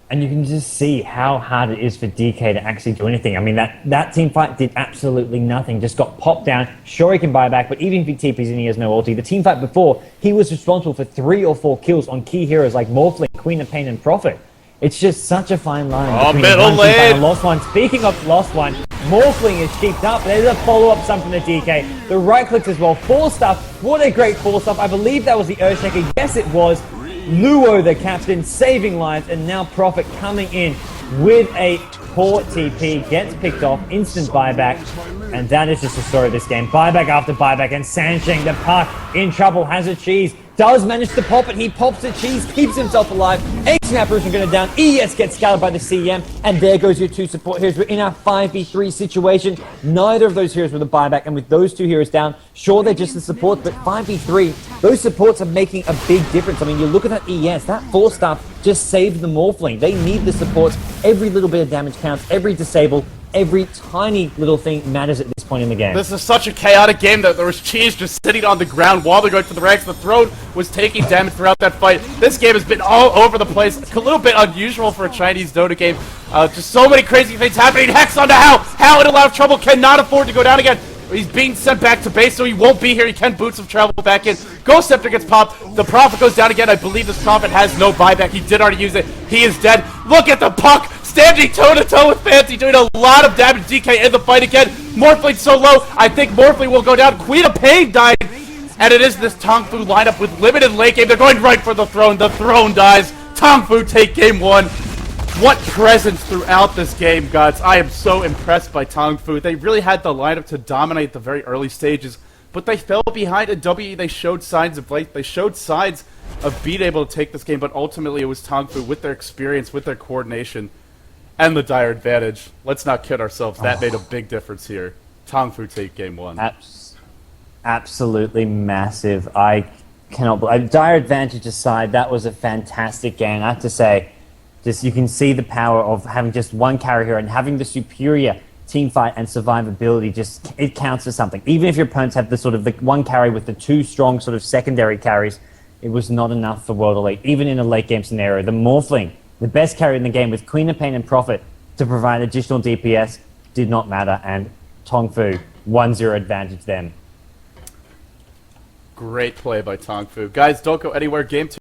And you can just see how hard it is for DK to actually do anything. I mean, that team fight did absolutely nothing. Just got popped down. Sure, he can buy back, but even if he TPs and he has no ulti. The team fight before, he was responsible for 3 or 4 kills on key heroes like Morphling, Queen of Pain, and Prophet. It's just such a fine line between middle lane. Lost One. Speaking of Lost One, Morphling is sheeped up. There's a follow-up sum from the DK. The right clicks as well. 4 stuff. What a great 4 stuff. I believe that was the Earthshaker. Yes, it was. Luo, the captain, saving lives, and now Prophet coming in with a poor TP, gets picked off, instant buyback, and that is just the story of this game. Buyback after buyback, and Sansheng, the puck, in trouble, has a cheese, does manage to pop it, he pops the cheese, keeps himself alive, 18 apparition going down, ES gets scouted by the CM, and there goes your 2 support heroes. We're in our 5v3 situation, neither of those heroes with a buyback, and with those 2 heroes down, sure they're just the supports, but 5v3, those supports are making a big difference. I mean, you look at that ES, that 4 stuff just saved the Morphling. They need the supports, every little bit of damage counts, every disable, every tiny little thing matters at this point in the game. This is such a chaotic game that there was cheese just sitting on the ground while they're going for the ranks. The throne was taking damage throughout that fight. This game has been all over the place. A little bit unusual for a Chinese Dota game. Just so many crazy things happening. Hex onto Hao. Hao in a lot of trouble. Cannot afford to go down again. He's being sent back to base, so he won't be here. He can Boots of Travel back in. Ghost Scepter gets popped. The Prophet goes down again. I believe this Prophet has no buyback. He did already use it. He is dead. Look at the Puck standing toe-to-toe with fnty, doing a lot of damage. DK in the fight again. Morphling so low. I think Morphling will go down. Queen of Pain died. And it is this Tong Fu lineup with limited late game. They're going right for the throne. The throne dies. Tong Fu take game 1. What presence throughout this game, gods. I am so impressed by Tong Fu. They really had the lineup to dominate the very early stages. but they fell behind in WE. They showed signs of life. They showed signs of being able to take this game, but ultimately it was Tong Fu with their experience, with their coordination, and the dire advantage. Let's not kid ourselves. That made a big difference here. Tong Fu take game one. Absolutely massive. I cannot believe. Dire advantage aside, that was a fantastic game. I have to say, just you can see the power of having just one carry here and having the superior team fight and survivability. Just it counts for something. Even if your opponents have the sort of the one carry with the two strong sort of secondary carries, it was not enough for World Elite. Even in a late game scenario, the Morphling, the best carry in the game with Queen of Pain and Prophet to provide additional DPS, did not matter. And Tong Fu 1-0 advantage them. Great play by Tong Fu. Guys, don't go anywhere. Game 2.